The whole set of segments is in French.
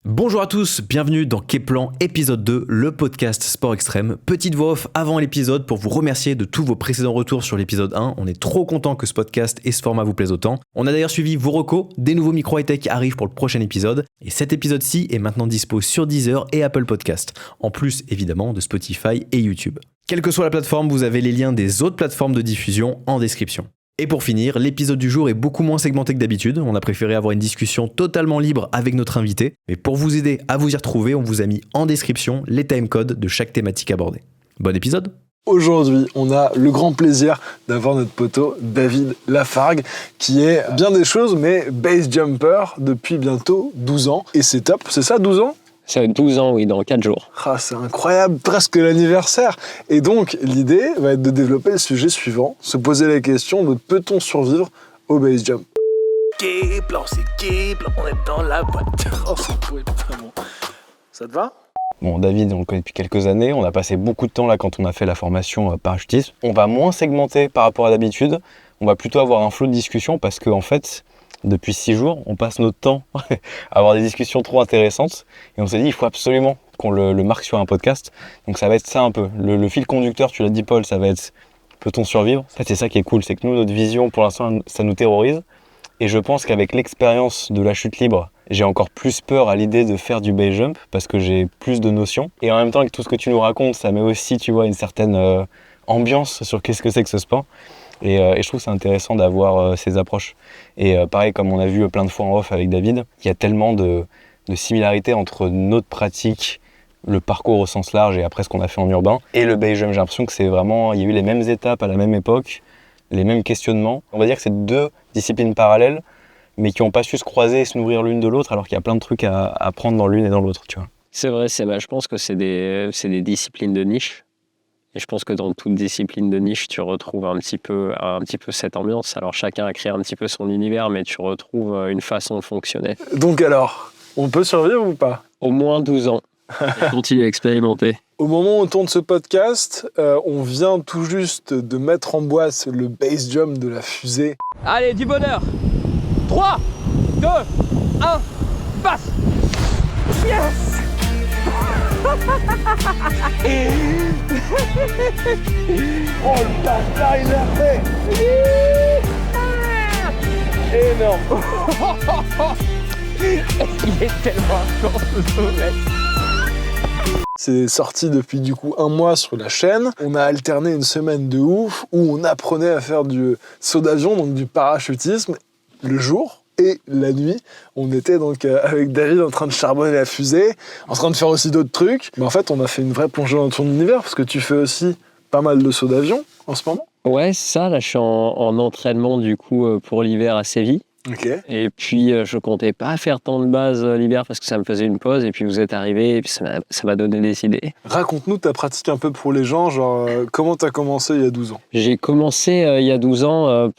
Bonjour à tous, bienvenue dans Keplan épisode 2, le podcast Sport Extrême. Petite voix off avant l'épisode pour vous remercier de tous vos précédents retours sur l'épisode 1. On est trop content que ce podcast et ce format vous plaisent autant. On a d'ailleurs suivi vos recos, des nouveaux micro high-tech arrivent pour le prochain épisode. Et cet épisode-ci est maintenant dispo sur Deezer et Apple Podcast. En plus évidemment de Spotify et YouTube. Quelle que soit la plateforme, vous avez les liens des autres plateformes de diffusion en description. Et pour finir, l'épisode du jour est beaucoup moins segmenté que d'habitude. On a préféré avoir une discussion totalement libre avec notre invité. Mais pour vous aider à vous y retrouver, on vous a mis en description les timecodes de chaque thématique abordée. Bon épisode! Aujourd'hui, on a le grand plaisir d'avoir notre poteau David Lafargue, qui est bien des choses, mais base jumper depuis bientôt 12 ans. Et c'est top, c'est ça, 12 ans ? C'est 12 ans, oui, dans 4 jours. Ah, c'est incroyable, presque l'anniversaire. Et donc, l'idée va être de développer le sujet suivant, se poser la question de peut-on survivre au base jump ? Keplan, c'est Keplan, on est dans la voiture. Oh, c'est cool, vraiment. Ça te va ? Bon, David, on le connaît depuis quelques années. On a passé beaucoup de temps là quand on a fait la formation parachutisme. On va moins segmenter par rapport à d'habitude. On va plutôt avoir un flot de discussion parce qu'en fait, depuis 6 jours, on passe notre temps à avoir des discussions trop intéressantes. Et on s'est dit, il faut absolument qu'on le marque sur un podcast. Donc ça va être ça un peu. Le fil conducteur, tu l'as dit Paul, ça va être peut-on survivre ? En fait, c'est ça qui est cool, c'est que nous, notre vision, pour l'instant, ça nous terrorise. Et je pense qu'avec l'expérience de la chute libre, j'ai encore plus peur à l'idée de faire du base jump parce que j'ai plus de notions. Et en même temps, avec tout ce que tu nous racontes, ça met aussi, tu vois, une certaine ambiance sur qu'est-ce que c'est que ce sport. Et je trouve que c'est intéressant d'avoir ces approches. Et pareil, comme on a vu plein de fois en off avec David, il y a tellement de similarités entre notre pratique, le parcours au sens large et après ce qu'on a fait en urbain, et le base jump. J'ai l'impression que c'est vraiment, il y a eu les mêmes étapes à la même époque, les mêmes questionnements. On va dire que c'est 2 disciplines parallèles, mais qui n'ont pas su se croiser et se nourrir l'une de l'autre, alors qu'il y a plein de trucs à apprendre dans l'une et dans l'autre, tu vois. C'est vrai, je pense que c'est des disciplines de niche. Et je pense que dans toute discipline de niche, tu retrouves un petit peu cette ambiance. Alors chacun a créé un petit peu son univers, mais tu retrouves une façon de fonctionner. Donc alors, on peut survivre ou pas ? Au moins 12 ans. Et continue à expérimenter. Au moment où on tourne ce podcast, on vient tout juste de mettre en boîte le base jump de la fusée. Allez, du bonheur. 3, 2, 1, passe. Yes. Oh le bâtard, il l'a fait. Énorme. Il est tellement con ce soleil. C'est sorti depuis du coup 1 mois sur la chaîne. On a alterné une semaine de ouf où on apprenait à faire du saut d'avion, donc du parachutisme, le jour. Et la nuit, on était donc avec David en train de charbonner la fusée, en train de faire aussi d'autres trucs. Mais en fait, on a fait une vraie plongée dans ton univers parce que tu fais aussi pas mal de sauts d'avion en ce moment. Ouais, c'est ça. Là, je suis en entraînement du coup pour l'hiver à Séville. Ok. Et puis, je comptais pas faire tant de base l'hiver parce que ça me faisait une pause. Et puis, vous êtes arrivés et puis ça m'a donné des idées. Raconte-nous ta pratique un peu pour les gens, genre comment t'as commencé il y a 12 ans ? J'ai commencé il y a 12 ans.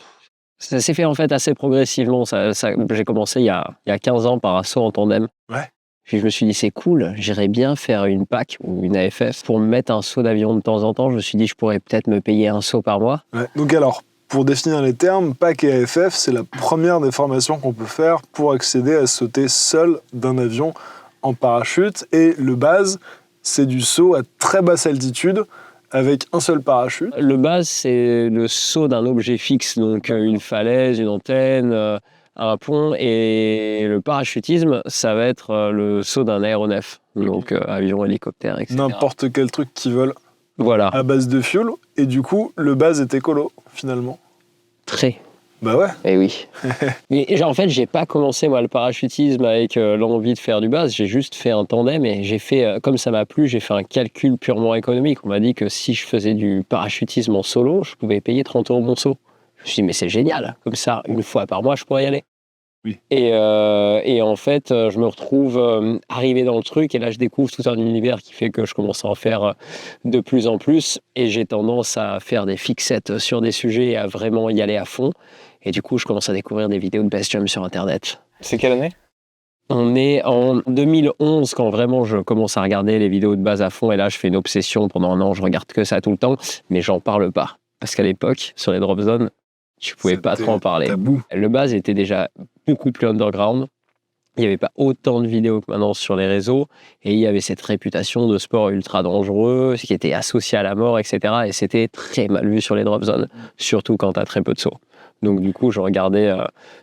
Ça s'est fait en fait assez progressivement. J'ai commencé il y a 15 ans par un saut en tandem. Ouais. Puis je me suis dit, c'est cool, j'irais bien faire une PAC ou une AFF pour me mettre un saut d'avion de temps en temps. Je me suis dit, je pourrais peut-être me payer un saut par mois. Ouais. Donc alors, pour définir les termes, PAC et AFF, c'est la première des formations qu'on peut faire pour accéder à sauter seul d'un avion en parachute. Et le base, c'est du saut à très basse altitude avec un seul parachute. Le base, c'est le saut d'un objet fixe, donc une falaise, une antenne, un pont. Et le parachutisme, ça va être le saut d'un aéronef, donc avion, hélicoptère, etc. N'importe quel truc qui vole Voilà. à base de fuel. Et du coup, le base est écolo, finalement. Très. Bah ouais. Eh oui. Mais en fait, j'ai pas commencé moi le parachutisme avec l'envie de faire du base. J'ai juste fait un tandem et j'ai fait, comme ça m'a plu, j'ai fait un calcul purement économique. On m'a dit que si je faisais du parachutisme en solo, je pouvais payer 30 € mon saut. Je me suis dit, mais c'est génial. Comme ça, une fois par mois, je pourrais y aller. Oui. Et en fait, je me retrouve arrivé dans le truc et là, je découvre tout un univers qui fait que je commence à en faire de plus en plus et j'ai tendance à faire des fixettes sur des sujets et à vraiment y aller à fond. Et du coup, je commence à découvrir des vidéos de base jump sur Internet. C'est quelle année ? On est en 2011 quand vraiment je commence à regarder les vidéos de base à fond et là, je fais une obsession. Pendant 1 an, je regarde que ça tout le temps, mais j'en parle pas. Parce qu'à l'époque, sur les drop zones, tu pouvais pas trop en parler. Tabou. Le base était déjà beaucoup plus underground. Il n'y avait pas autant de vidéos que maintenant sur les réseaux et il y avait cette réputation de sport ultra dangereux, qui était associé à la mort, etc. Et c'était très mal vu sur les drop zones, surtout quand tu as très peu de sauts. Donc du coup, je regardais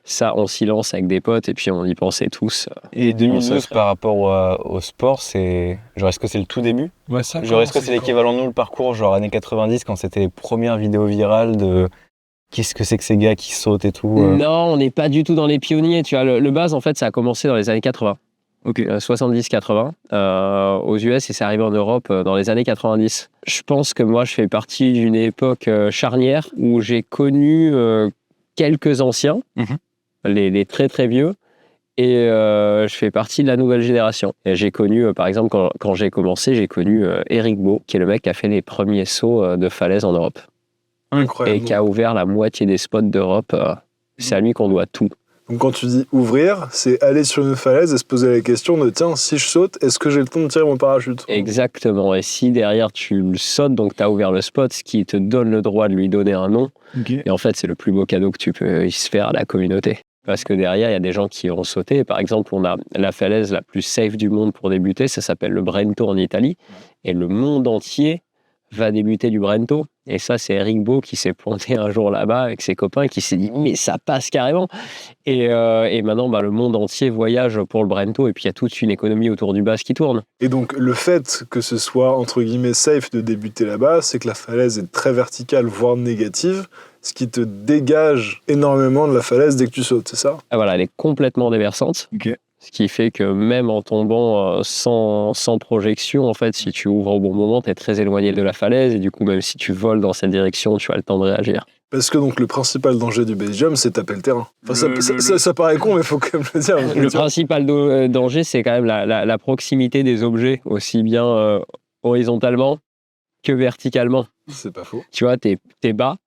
ça en silence avec des potes et puis on y pensait tous. Et 2012 secret. par rapport au sport, genre est-ce que c'est le tout début? Ouais, ça. Genre est-ce que c'est l'équivalent de nous, le parcours, genre années 90, quand c'était les premières vidéos virales de qu'est-ce que c'est que ces gars qui sautent et tout Non, on n'est pas du tout dans les pionniers. Tu vois, le buzz, en fait, ça a commencé dans les années 80. 70-80 aux US et c'est arrivé en Europe dans les années 90. Je pense que moi, je fais partie d'une époque charnière où j'ai connu quelques anciens, les très très vieux, et je fais partie de la nouvelle génération. Et j'ai connu, par exemple, quand j'ai commencé, j'ai connu Eric Beau, qui est le mec qui a fait les premiers sauts de falaise en Europe. Incroyable. Et qui a ouvert la moitié des spots d'Europe. C'est à lui qu'on doit tout. Donc quand tu dis ouvrir, c'est aller sur une falaise et se poser la question de tiens, si je saute, est-ce que j'ai le temps de tirer mon parachute? Exactement. Et si derrière tu le sautes, donc tu as ouvert le spot, ce qui te donne le droit de lui donner un nom. Okay. Et en fait, c'est le plus beau cadeau que tu peux se faire à la communauté. Parce que derrière, il y a des gens qui ont sauté. Par exemple, on a la falaise la plus safe du monde pour débuter. Ça s'appelle le Brento en Italie. Et le monde entier va débuter du Brento. Et ça, c'est Eric Beau qui s'est planté un jour là-bas avec ses copains et qui s'est dit « mais ça passe carrément !» Et maintenant, le monde entier voyage pour le Brento et puis il y a toute une économie autour du bas qui tourne. Et donc, le fait que ce soit, entre guillemets, safe de débuter là-bas, c'est que la falaise est très verticale, voire négative, ce qui te dégage énormément de la falaise dès que tu sautes, c'est ça? Ah, voilà, elle est complètement déversante. Okay. Ce qui fait que même en tombant sans projection, en fait, si tu ouvres au bon moment, tu es très éloigné de la falaise et du coup, même si tu voles dans cette direction, tu as le temps de réagir. Parce que donc le principal danger du base jump, c'est taper le terrain. Enfin, ça paraît con, mais il faut quand même le dire. Le principal danger, c'est quand même la proximité des objets, aussi bien horizontalement que verticalement. C'est pas faux. Tu vois, t'es bas,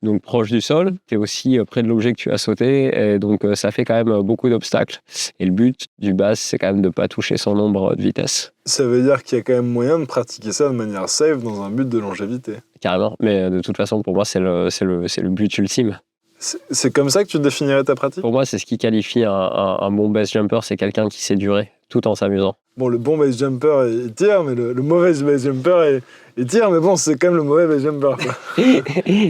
donc proche du sol, t'es aussi près de l'objet que tu as sauté, et donc ça fait quand même beaucoup d'obstacles. Et le but du base, c'est quand même de ne pas toucher son ombre de vitesse. Ça veut dire qu'il y a quand même moyen de pratiquer ça de manière safe dans un but de longévité. Carrément, mais de toute façon, pour moi, c'est le but ultime. C'est comme ça que tu définirais ta pratique? Pour moi, c'est ce qui qualifie un bon base jumper, c'est quelqu'un qui sait durer tout en s'amusant. Bon, le bon base jumper, il tire, mais le mauvais base jumper, il tire, mais bon, c'est quand même le mauvais base jumper, quoi.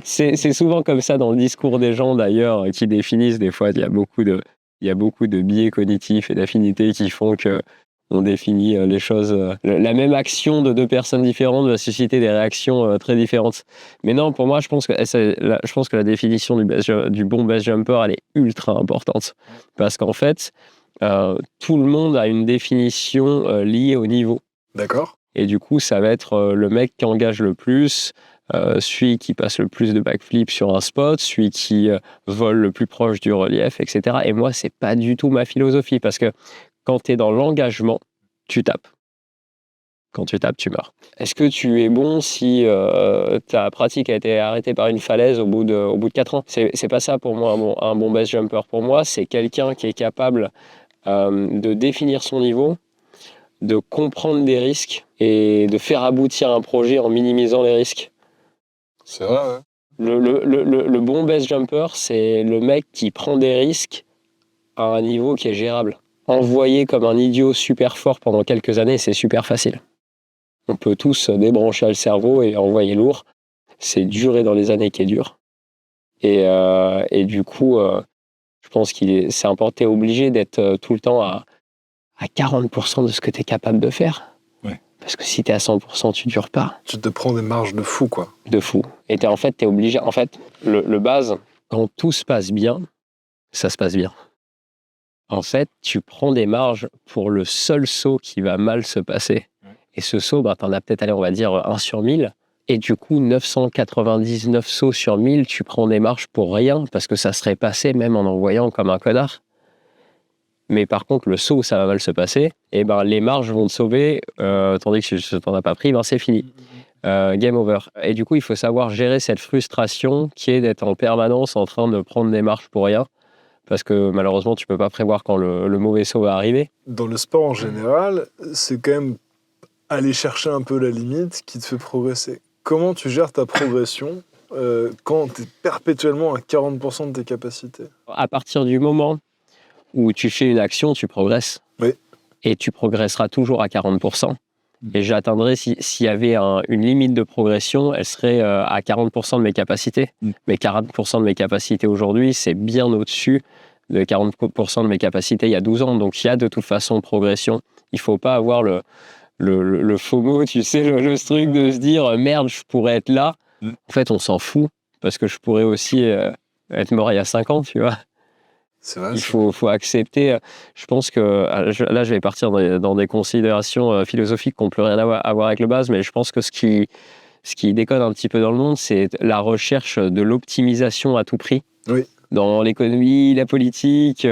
C'est souvent comme ça dans le discours des gens, d'ailleurs, qui définissent, des fois, il y a beaucoup de biais cognitifs et d'affinités qui font que on définit les choses. La même action de deux personnes différentes va susciter des réactions très différentes. Mais non, pour moi, je pense que la définition du bon base jumper, elle est ultra importante. Parce qu'en fait, tout le monde a une définition liée au niveau. D'accord. Et du coup, ça va être le mec qui engage le plus, celui qui passe le plus de backflip sur un spot, celui qui vole le plus proche du relief, etc. Et moi, c'est pas du tout ma philosophie, parce que quand tu es dans l'engagement, tu tapes. Quand tu tapes, tu meurs. Est-ce que tu es bon si ta pratique a été arrêtée par une falaise au bout de 4 ans? C'est pas ça pour moi, un bon base jumper. Pour moi, c'est quelqu'un qui est capable de définir son niveau, de comprendre des risques et de faire aboutir un projet en minimisant les risques. C'est vrai, ouais. Le bon base jumper, c'est le mec qui prend des risques à un niveau qui est gérable. Envoyer comme un idiot super fort pendant quelques années, c'est super facile. On peut tous débrancher le cerveau et envoyer lourd. C'est durer dans les années qui est dur. Et du coup, je pense c'est important. Tu es obligé d'être tout le temps à 40% de ce que tu es capable de faire. Ouais. Parce que si tu es à 100%, tu ne dures pas. Tu te prends des marges de fou, quoi. De fou. Et tu es obligé. En fait, le base, quand tout se passe bien, ça se passe bien. En fait, tu prends des marges pour le seul saut qui va mal se passer. Et ce saut, tu en as peut-être, on va dire, 1 sur 1000. Et du coup, 999 sauts sur 1000, tu prends des marges pour rien, parce que ça serait passé même en envoyant comme un connard. Mais par contre, le saut où ça va mal se passer, et les marges vont te sauver, tandis que si tu n'en as pas pris, c'est fini. Game over. Et du coup, il faut savoir gérer cette frustration qui est d'être en permanence en train de prendre des marges pour rien. Parce que malheureusement, tu ne peux pas prévoir quand le mauvais saut va arriver. Dans le sport en général, c'est quand même aller chercher un peu la limite qui te fait progresser. Comment tu gères ta progression quand tu es perpétuellement à 40% de tes capacités? À partir du moment où tu fais une action, tu progresses. Oui. Et tu progresseras toujours à 40%. Et j'atteindrai, s'il y avait une limite de progression, elle serait à 40% de mes capacités. Mais 40% de mes capacités aujourd'hui, c'est bien au-dessus de 40% de mes capacités il y a 12 ans. Donc il y a de toute façon progression. Il ne faut pas avoir le FOMO, tu sais, le truc de se dire merde, je pourrais être là. En fait, on s'en fout parce que je pourrais aussi être mort il y a 5 ans, tu vois. C'est vrai. Il faut accepter. Je pense que là, je vais partir dans des considérations philosophiques qui n'ont plus rien à voir avec le base, mais je pense que ce qui déconne un petit peu dans le monde, c'est la recherche de l'optimisation à tout prix. Oui. Dans l'économie, la politique,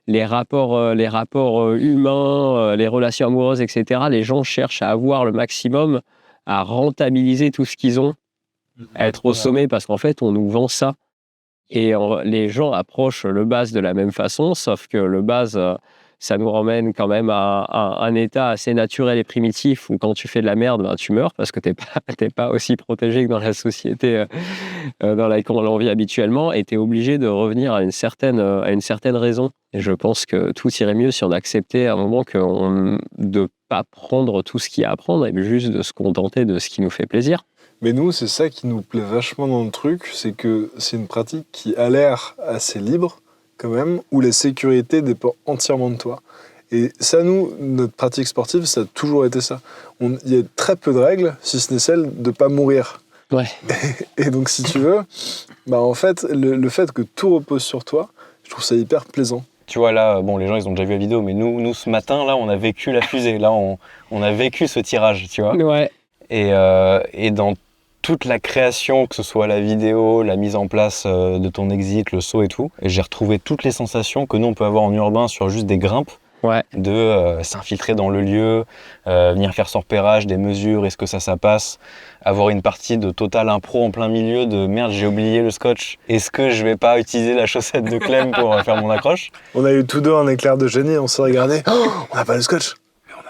les rapports humains, les relations amoureuses, etc. Les gens cherchent à avoir le maximum, à rentabiliser tout ce qu'ils ont, à être au sommet, parce qu'en fait, on nous vend ça. Et les gens approchent le base de la même façon, sauf que le base, ça nous ramène quand même à un état assez naturel et primitif où quand tu fais de la merde, ben, tu meurs parce que t'es pas aussi protégé que dans la société dans laquelle on vit habituellement, et tu es obligé de revenir à une certaine raison. Et je pense que tout irait mieux si on acceptait à un moment de ne pas prendre tout ce qu'il y a à prendre, et juste de se contenter de ce qui nous fait plaisir. Mais nous, c'est ça qui nous plaît vachement dans le truc, c'est que c'est une pratique qui a l'air assez libre, quand même, où la sécurité dépend entièrement de toi. Et ça, nous, notre pratique sportive, ça a toujours été ça. Il y a très peu de règles, si ce n'est celle de ne pas mourir. Ouais. Et donc, si tu veux, bah, en fait, le fait que tout repose sur toi, je trouve ça hyper plaisant. Tu vois, là, bon, les gens, ils ont déjà vu la vidéo, mais nous ce matin, là, on a vécu la fusée. Là, on a vécu ce tirage, tu vois. Ouais. Et dans toute la création, que ce soit la vidéo, la mise en place de ton exit, le saut et tout, et j'ai retrouvé toutes les sensations que nous, on peut avoir en urbain sur juste des grimpes, de s'infiltrer dans le lieu, venir faire son repérage, des mesures, est-ce que ça passe, avoir une partie de total impro en plein milieu de merde, j'ai oublié le scotch, est-ce que je vais pas utiliser la chaussette de Clem pour faire mon accroche? On a eu tous deux un éclair de génie, on s'est regardé, on n'a pas le scotch.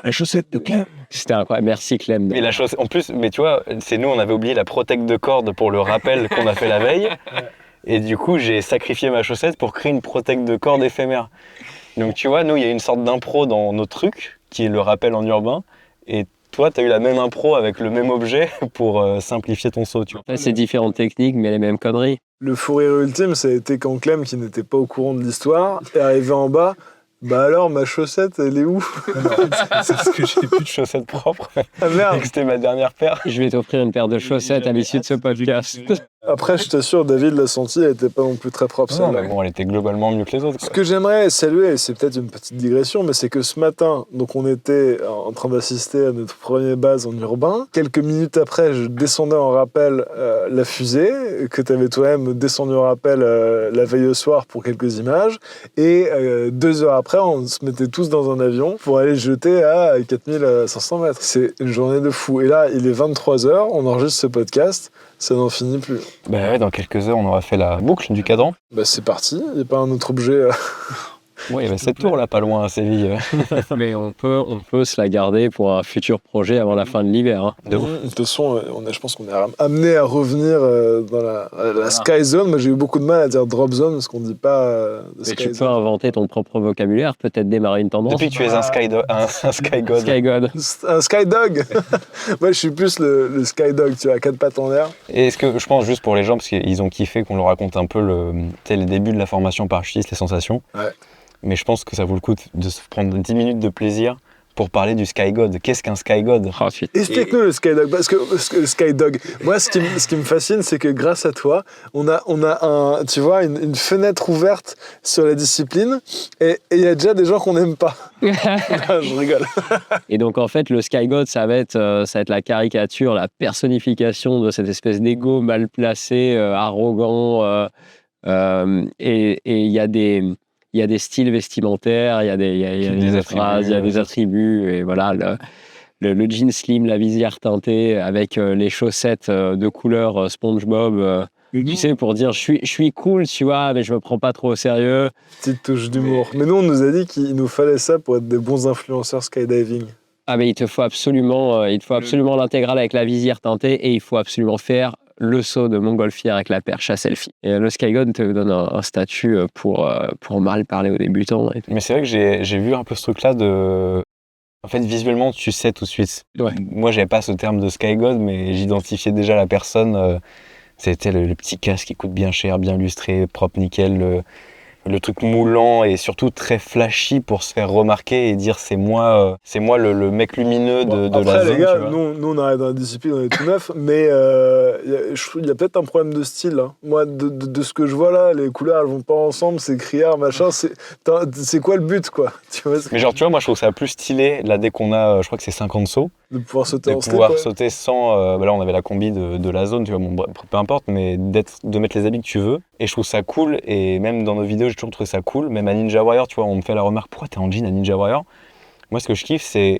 La chaussette de Clem. C'était incroyable. Merci Clem. Mais la chaussette, en plus, mais tu vois, c'est nous, on avait oublié la protecte de corde pour le rappel qu'on a fait la veille. Et du coup, j'ai sacrifié ma chaussette pour créer une protecte de corde éphémère. Donc tu vois, nous, il y a une sorte d'impro dans nos trucs, qui est le rappel en urbain. Et toi, tu as eu la même impro avec le même objet pour simplifier ton saut. Tu vois. En fait, c'est différentes techniques, mais les mêmes conneries. Le fou rire ultime, ça a été quand Clem, qui n'était pas au courant de l'histoire, est arrivé en bas. Bah alors, ma chaussette, elle est où? C'est parce que j'ai plus de chaussettes propres. Ah merde. Et que c'était ma dernière paire. Je vais t'offrir une paire de chaussettes à l'issue de ce podcast. Après, je t'assure, David l'a senti, elle était pas non plus très propre. Non, celle-là. mais bon, elle était globalement mieux que les autres. Ce que j'aimerais saluer, et c'est peut-être une petite digression, mais c'est que ce matin, donc on était en train d'assister à notre premier base en urbain. Quelques minutes après, je descendais en rappel la fusée, que tu avais toi-même descendu en rappel la veille au soir pour quelques images. Et 2 heures après, on se mettait tous dans un avion pour aller jeter à 4500 mètres. C'est une journée de fou. Et là, il est 23h, on enregistre ce podcast. Ça n'en finit plus. Bah ouais, dans quelques heures, on aura fait la boucle du cadran. Bah c'est parti, il n'y a pas un autre objet. Ouais, il y avait cette tour là, pas loin à Séville. Mais on peut se la garder pour un futur projet avant la fin de l'hiver. Hein. De toute façon, je pense qu'on est amené à revenir dans la Sky Zone. Moi, j'ai eu beaucoup de mal à dire Drop Zone parce qu'on ne dit pas Mais tu peux inventer ton propre vocabulaire, peut-être démarrer une tendance. Depuis que tu es un Sky God. Sky God. Un Sky Dog. Moi, je suis plus le Sky Dog, tu vois, à 4 pattes en l'air. Et est-ce que, je pense juste pour les gens, parce qu'ils ont kiffé qu'on leur raconte un peu les débuts de la formation parachutiste, les sensations. Ouais. Mais je pense que ça vaut le coup de se prendre 10 minutes de plaisir pour parler du Sky God. Qu'est-ce qu'un Sky God? Explique-nous le Sky Dog, parce que le Sky Dog, moi, ce qui me fascine, c'est que grâce à toi, on a tu vois, une fenêtre ouverte sur la discipline, et il y a déjà des gens qu'on n'aime pas. Non, je rigole. Et donc, en fait, le Sky God, ça va être la caricature, la personnification de cette espèce d'ego mal placé, arrogant, et il y a des styles vestimentaires, il y a des phrases, il y a des attributs, et voilà, le jean slim, la visière teintée, avec les chaussettes de couleur SpongeBob, tu sais, pour dire je suis cool, tu vois, mais je me prends pas trop au sérieux. Petite touche d'humour. Mais nous, on nous a dit qu'il nous fallait ça pour être des bons influenceurs skydiving. Ah, mais il te faut absolument l'intégrale avec la visière teintée, et il faut absolument faire le saut de montgolfière avec la perche à selfie. Et le Skygon te donne un statut pour mal parler aux débutants. Et tout. Mais c'est vrai que j'ai vu un peu ce truc-là de... En fait, visuellement, tu sais tout de suite. Ouais. Moi, j'avais pas ce terme de Skygod, mais j'identifiais déjà la personne. C'était le petit casque qui coûte bien cher, bien lustré, propre, nickel. Le truc moulant et surtout très flashy pour se faire remarquer et dire c'est moi le mec lumineux de Après, la zone. les gars, tu vois. nous on arrive dans la discipline, on est tout neuf, mais je trouve qu'il y a peut-être un problème de style. Hein. Moi, de ce que je vois là, les couleurs elles vont pas ensemble, c'est criard, machin. C'est quoi le but, quoi? Tu vois, Mais genre, tu vois, moi je trouve ça plus stylé là dès qu'on a, je crois que c'est 50 sauts, de pouvoir sauter de en slip. pouvoir Ouais. sauter sans. Là, on avait la combi de la zone, tu vois, bon, bref, peu importe, mais de mettre les habits que tu veux. Et je trouve ça cool, et même dans nos vidéos, j'ai toujours trouvé ça cool. Même à Ninja Warrior, tu vois, on me fait la remarque, pourquoi t'es en jean à Ninja Warrior? Moi, ce que je kiffe, c'est.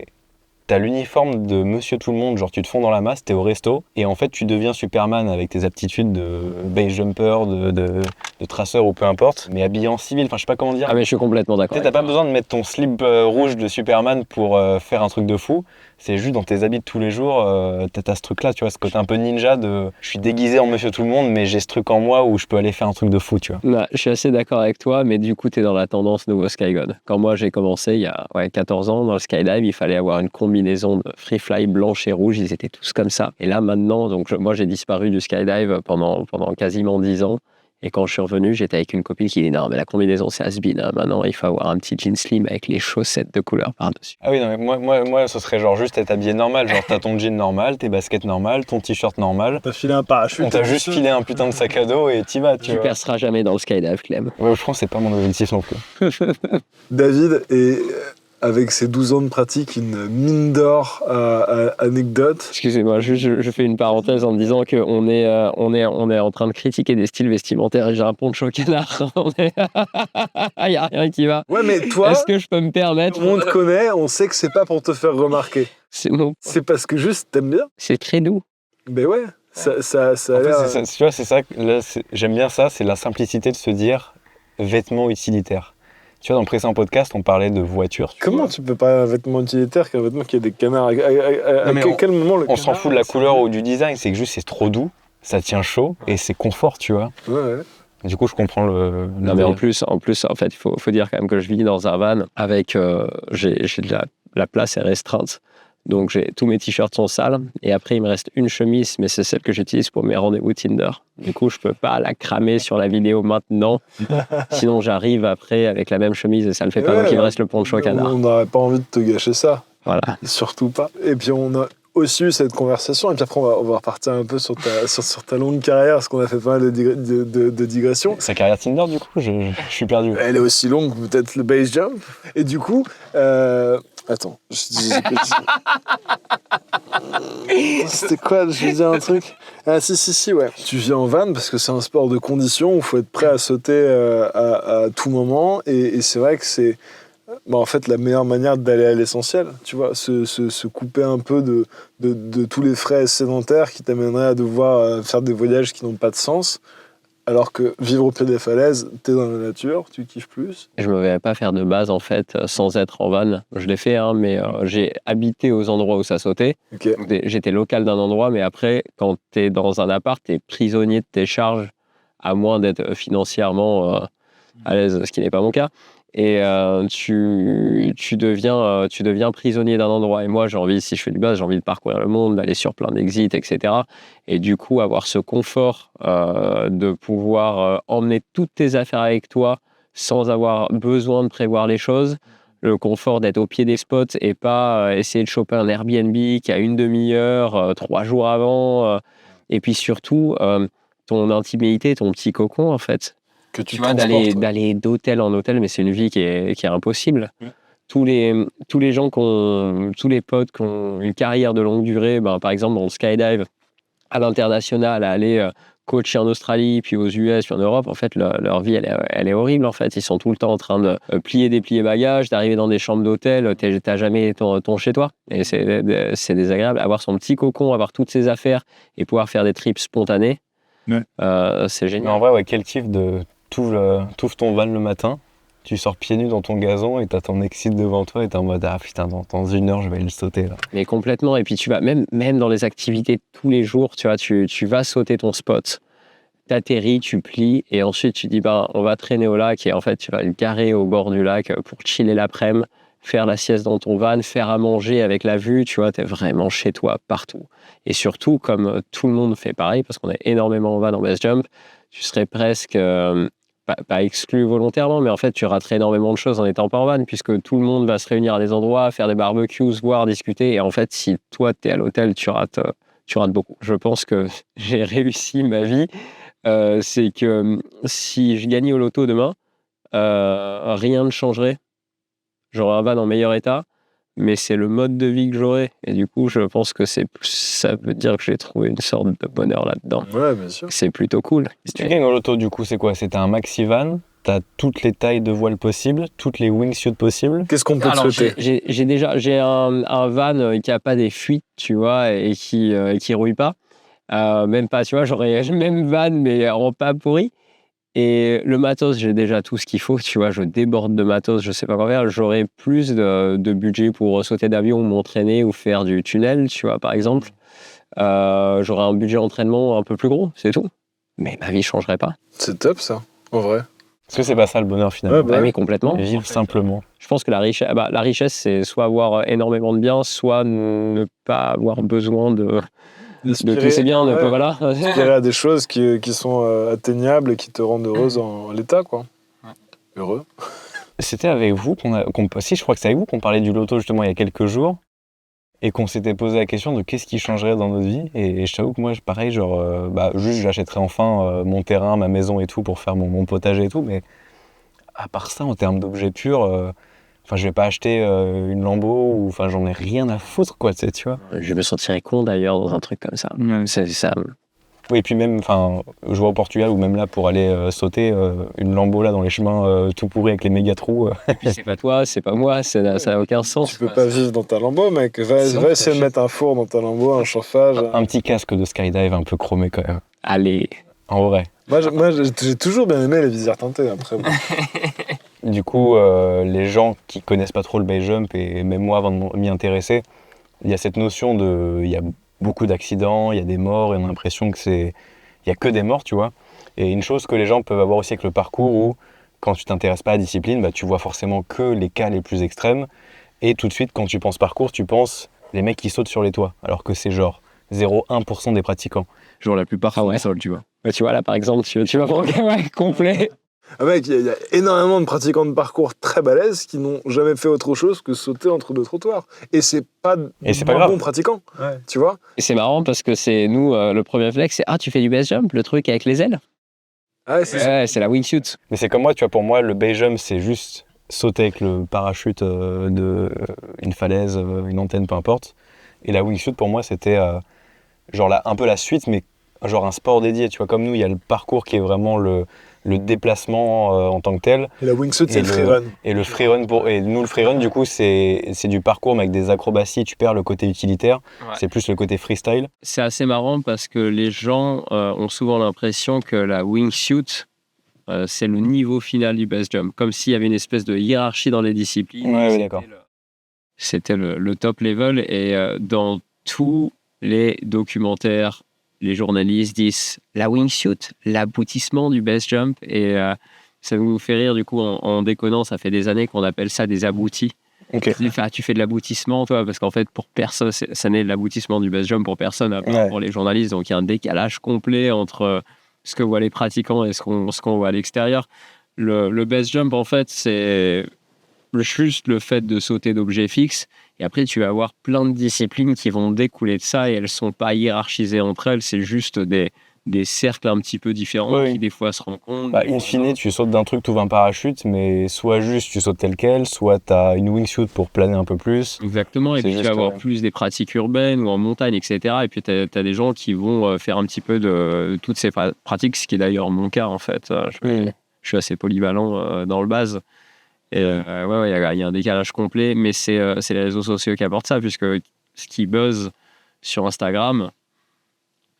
T'as l'uniforme de Monsieur Tout-le-Monde, genre tu te fonds dans la masse, t'es au resto, et en fait tu deviens Superman avec tes aptitudes de base jumper, de traceur ou peu importe, mais habillé en civil, enfin je sais pas comment dire. Ah mais je suis complètement d'accord. T'as pas besoin de mettre ton slip rouge de Superman pour faire un truc de fou, c'est juste dans tes habits de tous les jours, t'as ce truc-là, tu vois, ce côté un peu ninja de je suis déguisé en Monsieur Tout-le-Monde, mais j'ai ce truc en moi où je peux aller faire un truc de fou, tu vois. Non, je suis assez d'accord avec toi, mais du coup, tu es dans la tendance nouveau Skygon. Quand moi, j'ai commencé il y a 14 ans dans le skydive, il fallait avoir une combinaison de free fly blanche et rouge, ils étaient tous comme ça. Et là, maintenant, moi, j'ai disparu du skydive pendant quasiment 10 ans. Et quand je suis revenu, j'étais avec une copine qui dit non, mais la combinaison, c'est has-been. Hein. Maintenant, il faut avoir un petit jean slim avec les chaussettes de couleur par-dessus. Ah oui, non, mais moi, ce serait genre juste être habillé normal, genre t'as ton jean normal, tes baskets normales, ton t-shirt normal. T'as filé un parachute. On t'a juste filé un putain de sac à dos et t'y vas, tu Tu vois. perceras jamais dans le skydive, Clem. Ouais, je pense que c'est pas mon objectif non plus. David est, avec ses 12 ans de pratique, une mine d'or à anecdotes. Excusez-moi, je fais une parenthèse en me disant qu'on est en train de critiquer des styles vestimentaires et j'ai un poncho canard. Il n'y a rien qui va. Ouais, mais toi, Est-ce que je peux me permettre? on te connaît, on sait que c'est pas pour te faire remarquer. C'est parce que juste t'aimes bien. C'est très doux. Ben ouais, ça a En fait, l'air. c'est ça, tu vois, c'est ça, là, j'aime bien ça, c'est la simplicité de se dire vêtements utilitaires. Tu vois, dans le précédent podcast, on parlait de voitures. Comment tu peux parler d'un vêtement utilitaire qu'un vêtement qui a des canards? À mais quel moment le On s'en canard, fout de la ça- couleur ou du design, c'est que juste c'est trop doux, ça tient chaud et c'est confort, tu vois. Ouais, ouais. Du coup, je comprends le Non, mais en plus, en fait, il faut dire quand même que je vis dans un van avec. J'ai de la place est restreinte. Donc, tous mes t-shirts sont sales. Et après, il me reste une chemise, mais c'est celle que j'utilise pour mes rendez-vous Tinder. Du coup, je peux pas la cramer sur la vidéo maintenant. Sinon, j'arrive après avec la même chemise et ça le fait pas. Ouais, Donc, il me reste le poncho canard. On n'aurait pas envie de te gâcher ça. Voilà. Surtout pas. Et puis on a aussi eu cette conversation, et puis après on va repartir un peu sur ta longue carrière, parce qu'on a fait pas mal de digressions. Sa carrière Tinder, du coup, je suis perdu. Elle est aussi longue que peut-être le base jump. Et du coup, attends, c'était quoi? Je vais dire un truc. Ah si, ouais. Tu viens en van parce que c'est un sport de condition où il faut être prêt à sauter à tout moment, et c'est vrai que c'est en fait la meilleure manière d'aller à l'essentiel, tu vois, se couper un peu de tous les frais sédentaires qui t'amèneraient à devoir faire des voyages qui n'ont pas de sens, alors que vivre au pied des falaises, t'es dans la nature, tu kiffes plus. Je me verrais pas faire de base en fait sans être en van. Je l'ai fait, hein, mais j'ai habité aux endroits où ça sautait. Ok. Donc, j'étais local d'un endroit, mais après, quand tu es dans un appart, tu es prisonnier de tes charges, à moins d'être financièrement à l'aise, ce qui n'est pas mon cas. Et tu deviens prisonnier d'un endroit. Et moi, j'ai envie, si je fais du base, j'ai envie de parcourir le monde, d'aller sur plein d'exits, etc. Et du coup, avoir ce confort de pouvoir emmener toutes tes affaires avec toi sans avoir besoin de prévoir les choses. Le confort d'être au pied des spots et pas essayer de choper un Airbnb qui a une demi-heure, 3 jours avant. Et puis surtout, ton intimité, ton petit cocon, en fait. Que tu vois, transportes. d'aller d'hôtel en hôtel, mais c'est une vie qui est impossible. Tous les gens tous les potes qui ont une carrière de longue durée, par exemple dans le skydive, à l'international, à aller coacher en Australie, puis aux US, puis en Europe, en fait, leur vie, elle est horrible, en fait. Ils sont tout le temps en train de déplier bagages, d'arriver dans des chambres d'hôtel, t'as jamais ton chez toi. Et c'est désagréable. Avoir son petit cocon, avoir toutes ses affaires et pouvoir faire des trips spontanés, c'est Mais génial. en vrai, ouais, quel kiff de t'ouvres ton van le matin, Tu sors pieds nus dans ton gazon et t'as ton exit devant toi et t'es en mode ah putain, dans 1 heure, je vais le sauter là. Mais complètement. Et puis tu vas, même dans les activités de tous les jours, tu vois, tu vas sauter ton spot. T'atterris, tu plies et ensuite tu dis on va traîner au lac et en fait tu vas le garer au bord du lac pour chiller l'après-midi, faire la sieste dans ton van, faire à manger avec la vue, tu vois, t'es vraiment chez toi partout. Et surtout, comme tout le monde fait pareil, parce qu'on est énormément en van en base jump, tu serais presque, pas exclu volontairement, mais en fait tu raterais énormément de choses en étant pas en van, puisque tout le monde va se réunir à des endroits, faire des barbecues, se voir, discuter, et en fait si toi t'es à l'hôtel, tu rates beaucoup. Je pense que j'ai réussi ma vie. C'est que si je gagnais au loto demain, rien ne changerait. J'aurais un van en meilleur état, mais c'est le mode de vie que j'aurais. Et du coup, je pense que ça veut dire que j'ai trouvé une sorte de bonheur là-dedans. Ouais, bien sûr. C'est plutôt cool. Si tu gagnes au loto, du coup, c'est quoi? C'était un maxi van, t'as toutes les tailles de voile possibles, toutes les wingsuits possibles. Qu'est-ce qu'on peut te souhaiter? J'ai un van qui a pas des fuites, tu vois, et qui rouille pas. Même pas, tu vois, j'aurais même van, mais en pas pourri. Et le matos, j'ai déjà tout ce qu'il faut, tu vois, je déborde de matos, je sais pas quoi faire. J'aurais plus de budget pour sauter d'avion, m'entraîner ou faire du tunnel, tu vois, par exemple. J'aurais un budget d'entraînement un peu plus gros, c'est tout. Mais ma vie changerait pas. C'est top ça, en vrai. Est-ce que c'est pas ça le bonheur finalement? Ouais, bah, Mais complètement. Vivre simplement. Je pense que la richesse, c'est soit avoir énormément de biens, soit ne pas avoir besoin de tous ces biens. Ouais. Voilà. Aspirer à des choses qui sont atteignables et qui te rendent heureuse en l'état, quoi. Ouais. Heureux. C'était avec vous si, je crois que c'est avec vous qu'on parlait du loto justement il y a quelques jours et qu'on s'était posé la question de qu'est-ce qui changerait dans notre vie. Et je t'avoue que moi, pareil, genre, juste j'achèterais enfin mon terrain, ma maison et tout pour faire mon potager et tout. Mais à part ça, en termes d'objets purs, je vais pas acheter une Lambo ou j'en ai rien à foutre, quoi, tu vois. Je me sentirais con d'ailleurs dans un truc comme ça. C'est ça. Oui, et puis même, je vois au Portugal ou même là pour aller sauter une Lambo là dans les chemins tout pourris avec les méga trous. C'est pas toi, c'est pas moi, ça n'a aucun sens. Tu peux pas vivre dans ta Lambo, mec. Va essayer de mettre un four dans ta Lambo, un chauffage. Un petit casque de skydive un peu chromé quand même. Allez. En vrai. Moi, j'ai toujours bien aimé les visières teintées, après. Bon. Du coup, les gens qui connaissent pas trop le base jump, et même moi avant de m'y intéresser, il y a cette notion il y a beaucoup d'accidents, il y a des morts, et on a l'impression il y a que des morts, tu vois. Et une chose que les gens peuvent avoir aussi avec le parcours, où quand tu t'intéresses pas à la discipline, tu vois forcément que les cas les plus extrêmes, et tout de suite, quand tu penses parcours, tu penses les mecs qui sautent sur les toits, alors que c'est genre 0,1% des pratiquants. Genre la plupart sont au sol, tu vois. Tu vois, là, par exemple, tu vas prendre complet. Ah mec, il y a énormément de pratiquants de parcours très balèzes qui n'ont jamais fait autre chose que sauter entre deux trottoirs. Et c'est pas grave. Bon pratiquant, tu vois. Et c'est marrant parce que c'est nous, le premier réflexe, c'est tu fais du base jump, le truc avec les ailes. Ouais, c'est la wingsuit. Mais c'est comme moi, tu vois, pour moi, le base jump, c'est juste sauter avec le parachute de une falaise, une antenne, peu importe. Et la wingsuit, pour moi, c'était un peu la suite, mais genre un sport dédié. Tu vois, comme nous, il y a le parcours qui est vraiment le déplacement en tant que tel. Et la wingsuit, c'est le freerun. Et le freerun, et nous, le freerun, du coup, c'est du parcours, mais avec des acrobaties, tu perds le côté utilitaire. Ouais. C'est plus le côté freestyle. C'est assez marrant parce que les gens ont souvent l'impression que la wingsuit, c'est le niveau final du base jump. Comme s'il y avait une espèce de hiérarchie dans les disciplines. Ouais, d'accord. C'était le top level. Et dans tous les documentaires, les journalistes disent la wingsuit, l'aboutissement du base jump. Et ça vous fait rire, du coup, en déconnant, ça fait des années qu'on appelle ça des aboutis. Okay. Tu fais de l'aboutissement, toi, parce qu'en fait, pour personne, ça n'est l'aboutissement du base jump pour personne, pour les journalistes. Donc, il y a un décalage complet entre ce que voient les pratiquants et ce qu'on voit à l'extérieur. Le base jump, en fait, c'est juste le fait de sauter d'objets fixes. Et après, tu vas avoir plein de disciplines qui vont découler de ça et elles ne sont pas hiérarchisées entre elles. C'est juste des cercles un petit peu différents qui, des fois, se rencontrent. In fine, tu sautes d'un truc, tu ouvres un parachute, mais soit juste tu sautes tel quel, soit tu as une wingsuit pour planer un peu plus. Exactement. Et puis, tu vas avoir plus des pratiques urbaines ou en montagne, etc. Et puis, tu as des gens qui vont faire un petit peu de toutes ces pratiques, ce qui est d'ailleurs mon cas, en fait. Je suis assez polyvalent dans le base. Et il y a un décalage complet, mais c'est les réseaux sociaux qui apportent ça, puisque ce qui buzz sur Instagram,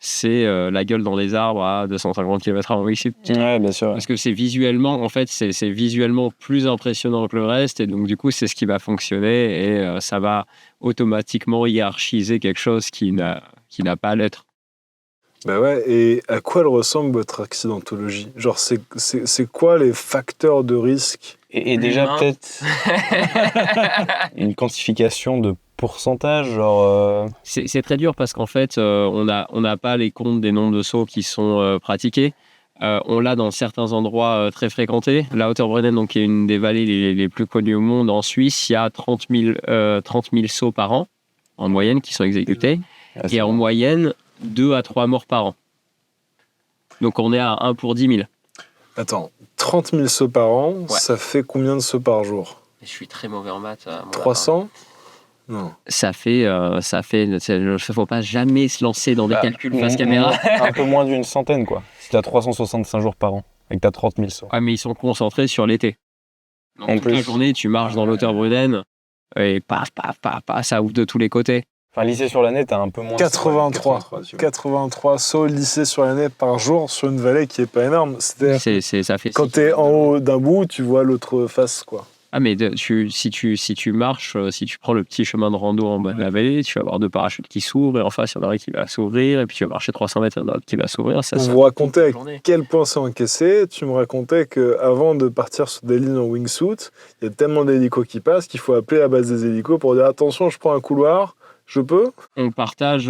c'est la gueule dans les arbres à 250 km/h en wingsuit. Ouais, bien sûr. Parce que c'est visuellement, en fait, c'est visuellement plus impressionnant que le reste, et donc du coup, c'est ce qui va fonctionner, et ça va automatiquement hiérarchiser quelque chose qui n'a pas à l'être. Bah ouais, et à quoi elle ressemble votre accidentologie? Genre, c'est quoi les facteurs de risque? Et déjà, L'humain. peut-être une quantification de pourcentage, genre. C'est très dur parce qu'en fait, on n'a pas les comptes des nombres de sauts qui sont pratiqués. On l'a dans certains endroits très fréquentés. La Hauterbrunnen, donc, qui est une des vallées les plus connues au monde en Suisse, il y a 30 000 sauts par an, en moyenne, qui sont exécutés. Et en moyenne, 2 à 3 morts par an. Donc on est à 1 pour 10 000. Attends, 30 000 sauts par an, ça fait combien de sauts par jour? Je suis très mauvais en maths. 300? Non. Ça fait, faut pas jamais se lancer dans des calculs face caméra. Un peu moins d'une centaine, quoi. Si t'as 365 jours par an et que t'as 30 000 sauts. Ouais, mais ils sont concentrés sur l'été. Donc En toute la plus. journée, tu marches dans l'Hauterbrunnen et paf, ça ouvre de tous les côtés. Enfin, lycée sur l'année, t'as un peu moins. 83. tu vois. 83 sauts lissés sur l'année par jour sur une vallée qui est pas énorme. C'est-à-dire, Ça fait quand t'es en haut d'un bout, tu vois l'autre face, quoi. Ah, mais si tu marches, si tu prends le petit chemin de rando en bas de la vallée, tu vas avoir 2 parachutes qui s'ouvrent, et en face, il y en a un qui va s'ouvrir, et puis tu vas marcher 300 mètres, il y en a un autre qui va s'ouvrir. Ça, Pour ça vous raconter à journée. quel point c'est encaissé, tu me racontais qu'avant de partir sur des lignes en wingsuit, il y a tellement d'hélicos qui passent qu'il faut appeler la base des hélicos pour dire attention, je prends un couloir, je peux? On partage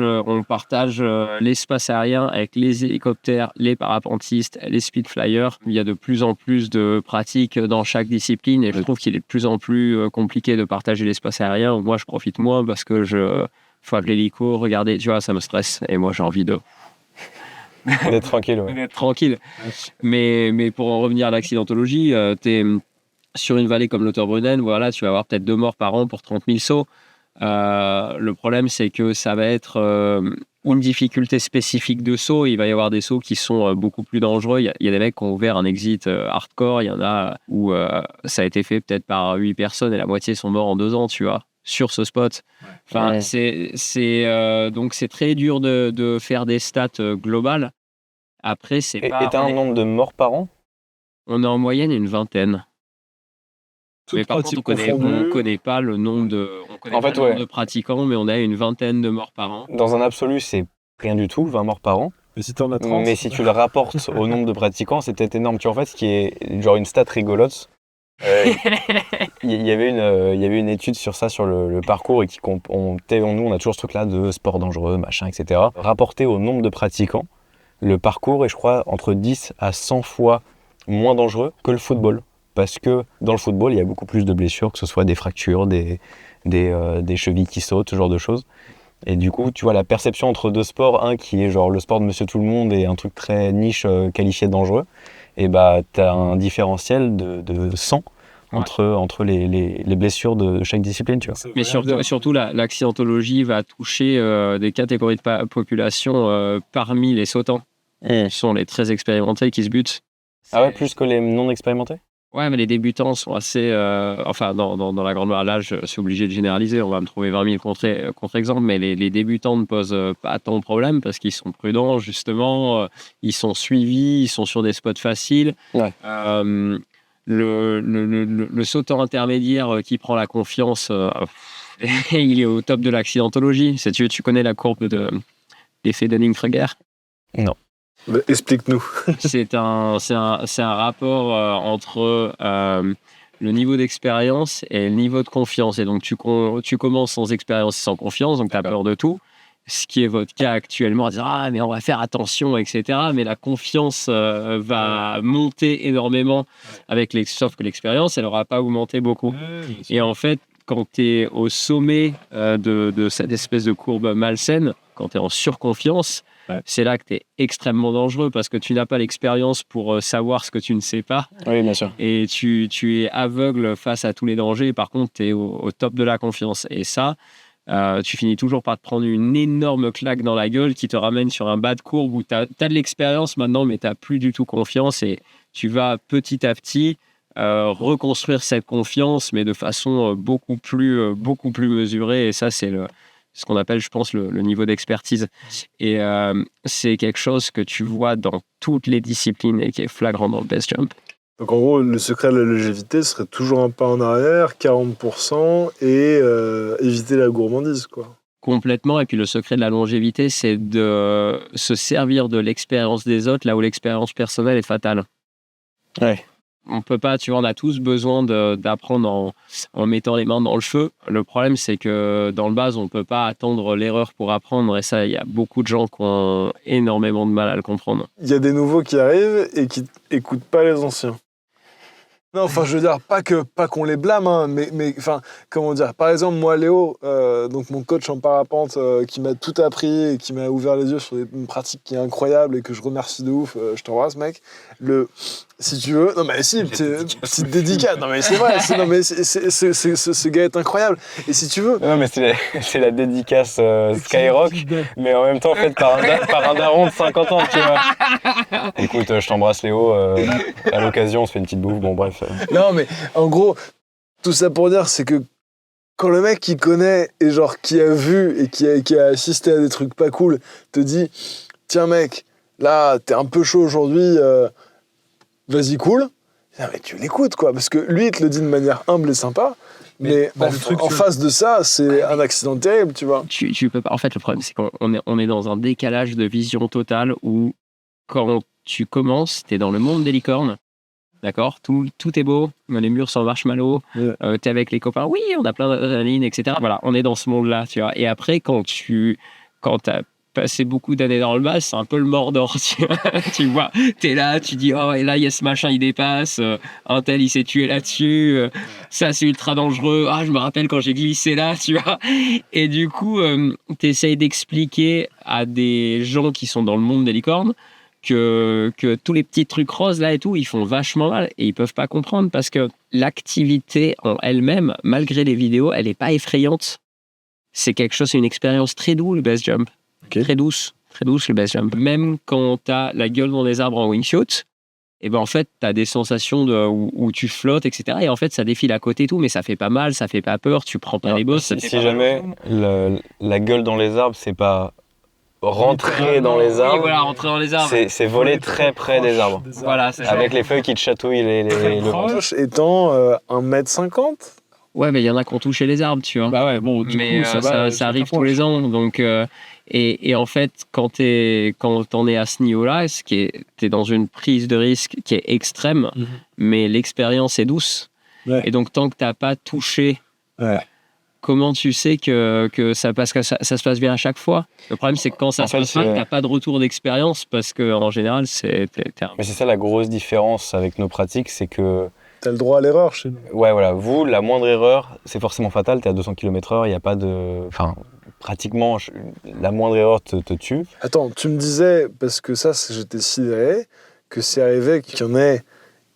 l'espace aérien avec les hélicoptères, les parapentistes, les speed flyers. Il y a de plus en plus de pratiques dans chaque discipline, et je trouve qu'il est de plus en plus compliqué de partager l'espace aérien. Moi, je profite moins parce que faut appeler l'hélico, regarder, tu vois, ça me stresse, et moi, j'ai envie D'être tranquille, ouais. d'être tranquille. Mais pour en revenir à l'accidentologie, t'es sur une vallée comme l'Hauterbrunnen, voilà, tu vas avoir peut-être 2 morts par an pour 30 000 sauts. Le problème, c'est que ça va être une difficulté spécifique de saut. Il va y avoir des sauts qui sont beaucoup plus dangereux. Il y a des mecs qui ont ouvert un exit hardcore. Il y en a où ça a été fait peut-être par 8 personnes et la moitié sont morts en 2 ans, tu vois, sur ce spot. Enfin, donc c'est très dur de faire des stats globales. Après, c'est Et pas... t'as un nombre de morts par an? On est en moyenne une vingtaine. Mais par contre, on connaît pas le nombre de pratiquants, mais on a une vingtaine de morts par an. Dans un absolu, c'est rien du tout, 20 morts par an. Mais si t'en as 30... Mais si tu le rapportes au nombre de pratiquants, c'est peut-être énorme. Tu vois, en fait, ce qui est genre une stat rigolote, il y avait une étude sur ça, sur le parcours, et nous, on a toujours ce truc-là de sport dangereux, machin, etc. Rapporté au nombre de pratiquants, le parcours est, je crois, entre 10 à 100 fois moins dangereux que le football. Parce que dans le football, il y a beaucoup plus de blessures, que ce soit des fractures, des chevilles qui sautent, ce genre de choses. Et du coup, tu vois, la perception entre deux sports, un qui est genre le sport de monsieur tout le monde et un truc très niche qualifié de dangereux, et bah t'as un différentiel de 100 entre les blessures de chaque discipline, tu vois. Mais surtout l'accidentologie va toucher des catégories de population parmi les sautants. Ce sont les très expérimentés qui se butent. Ah ouais, plus que les non expérimentés? Ouais, mais les débutants sont assez... dans la grande là, je suis obligé de généraliser, on va me trouver 20 000 contre-exemples, mais les débutants ne posent pas tant de problème parce qu'ils sont prudents, justement, ils sont suivis, ils sont sur des spots faciles. Ouais. Le sautant intermédiaire qui prend la confiance, il est au top de l'accidentologie. Tu connais la courbe de l'effet Dunning-Kruger? Non. Bah, explique-nous. C'est un rapport entre le niveau d'expérience et le niveau de confiance. Et donc, tu commences sans expérience et sans confiance, donc tu as peur de tout. Ce qui est votre cas actuellement, à dire « Ah, mais on va faire attention, etc. » Mais la confiance va monter énormément sauf que l'expérience, elle n'aura pas augmenté beaucoup. Et en fait, quand tu es au sommet de cette espèce de courbe malsaine, quand tu es en surconfiance, c'est là que tu es extrêmement dangereux parce que tu n'as pas l'expérience pour savoir ce que tu ne sais pas. Oui, bien sûr. Et tu es aveugle face à tous les dangers. Et par contre, tu es au top de la confiance. Et ça, tu finis toujours par te prendre une énorme claque dans la gueule qui te ramène sur un bas de courbe où tu as de l'expérience maintenant, mais tu n'as plus du tout confiance. Et tu vas petit à petit reconstruire cette confiance, mais de façon beaucoup plus mesurée. Et ça, c'est ce qu'on appelle, je pense, le niveau d'expertise. Et c'est quelque chose que tu vois dans toutes les disciplines et qui est flagrant dans le base jump. Donc en gros, le secret de la longévité serait toujours un pas en arrière, 40% et éviter la gourmandise, quoi. Complètement. Et puis le secret de la longévité, c'est de se servir de l'expérience des autres là où l'expérience personnelle est fatale. Ouais. On peut pas, tu vois, on a tous besoin d'apprendre en mettant les mains dans le feu. Le problème, c'est que dans le base, on peut pas attendre l'erreur pour apprendre. Et ça, il y a beaucoup de gens qui ont énormément de mal à le comprendre. Il y a des nouveaux qui arrivent et qui écoutent pas les anciens. Non, enfin, je veux dire, pas qu'on les blâme, hein, mais enfin, comment dire, par exemple, moi, Léo, donc mon coach en parapente, qui m'a tout appris et qui m'a ouvert les yeux sur une pratique qui est incroyable et que je remercie de ouf, je t'embrasse, mec. Si tu veux, non mais si, petite dédicace, non mais c'est vrai, ce gars est incroyable. Et si tu veux. Non, mais c'est la dédicace Skyrock, mais en même temps faite par un daron de 50 ans, tu vois. Écoute, je t'embrasse Léo, à l'occasion on se fait une petite bouffe, bon bref. Non mais en gros, tout ça pour dire, c'est que quand le mec qui connaît et genre qui a vu et qui a assisté à des trucs pas cool te dit, tiens mec, là t'es un peu chaud aujourd'hui, vas-y cool, non, mais tu l'écoutes quoi, parce que lui il te le dit de manière humble et sympa, mais en face de ça c'est un accident terrible, tu vois. Tu peux pas. En fait, le problème, c'est qu'on est dans un décalage de vision totale où quand tu commences, t'es dans le monde des licornes. D'accord, tout est beau, les murs sont marshmallow, t'es avec les copains, oui, on a plein d'adrénaline, etc. Voilà, on est dans ce monde-là, tu vois. Et après, quand t'as passé beaucoup d'années dans le bas, c'est un peu le Mordor, tu vois. T'es là, tu dis, oh, et là, il y a ce machin, il dépasse, un tel, il s'est tué là-dessus, ça, c'est ultra dangereux, je me rappelle quand j'ai glissé là, tu vois. Et du coup, t'essayes d'expliquer à des gens qui sont dans le monde des licornes que tous les petits trucs roses là et tout, ils font vachement mal et ils peuvent pas comprendre parce que l'activité en elle-même, malgré les vidéos, elle est pas effrayante. C'est quelque chose, c'est une expérience très douce, le base jump. Okay. Très douce le base jump. Même quand t'as la gueule dans les arbres en wingsuit, et ben en fait, t'as des sensations où tu flottes, etc. Et en fait, ça défile à côté et tout, mais ça fait pas mal, ça fait pas peur, tu prends pas les bosses. Si jamais la gueule dans les arbres, c'est pas rentrer dans les arbres. Oui, voilà, rentrer dans les arbres. C'est voler très près des arbres. Voilà, c'est avec les feuilles qui te chatouillent le ventre. Étant 1m50. Ouais, mais il y en a qui ont touché les arbres, tu vois. Bah ouais, bon, du coup, ça arrive tous les ans. Donc, et en fait, quand t'en es à ce niveau-là, t'es dans une prise de risque qui est extrême, mais l'expérience est douce. Ouais. Et donc, tant que t'as pas touché, comment tu sais que ça se passe bien à chaque fois? Le problème, c'est que quand ça se passe mal, t'as pas de retour d'expérience parce qu'en général, c'est... Mais c'est ça la grosse différence avec nos pratiques, c'est que t'as le droit à l'erreur chez nous. Ouais, voilà. Vous, la moindre erreur, c'est forcément fatal. T'es à 200 km/h, il n'y a pas de... Enfin, pratiquement, la moindre erreur te tue. Attends, tu me disais, parce que ça, j'étais sidéré, que c'est arrivé qu'il y en ait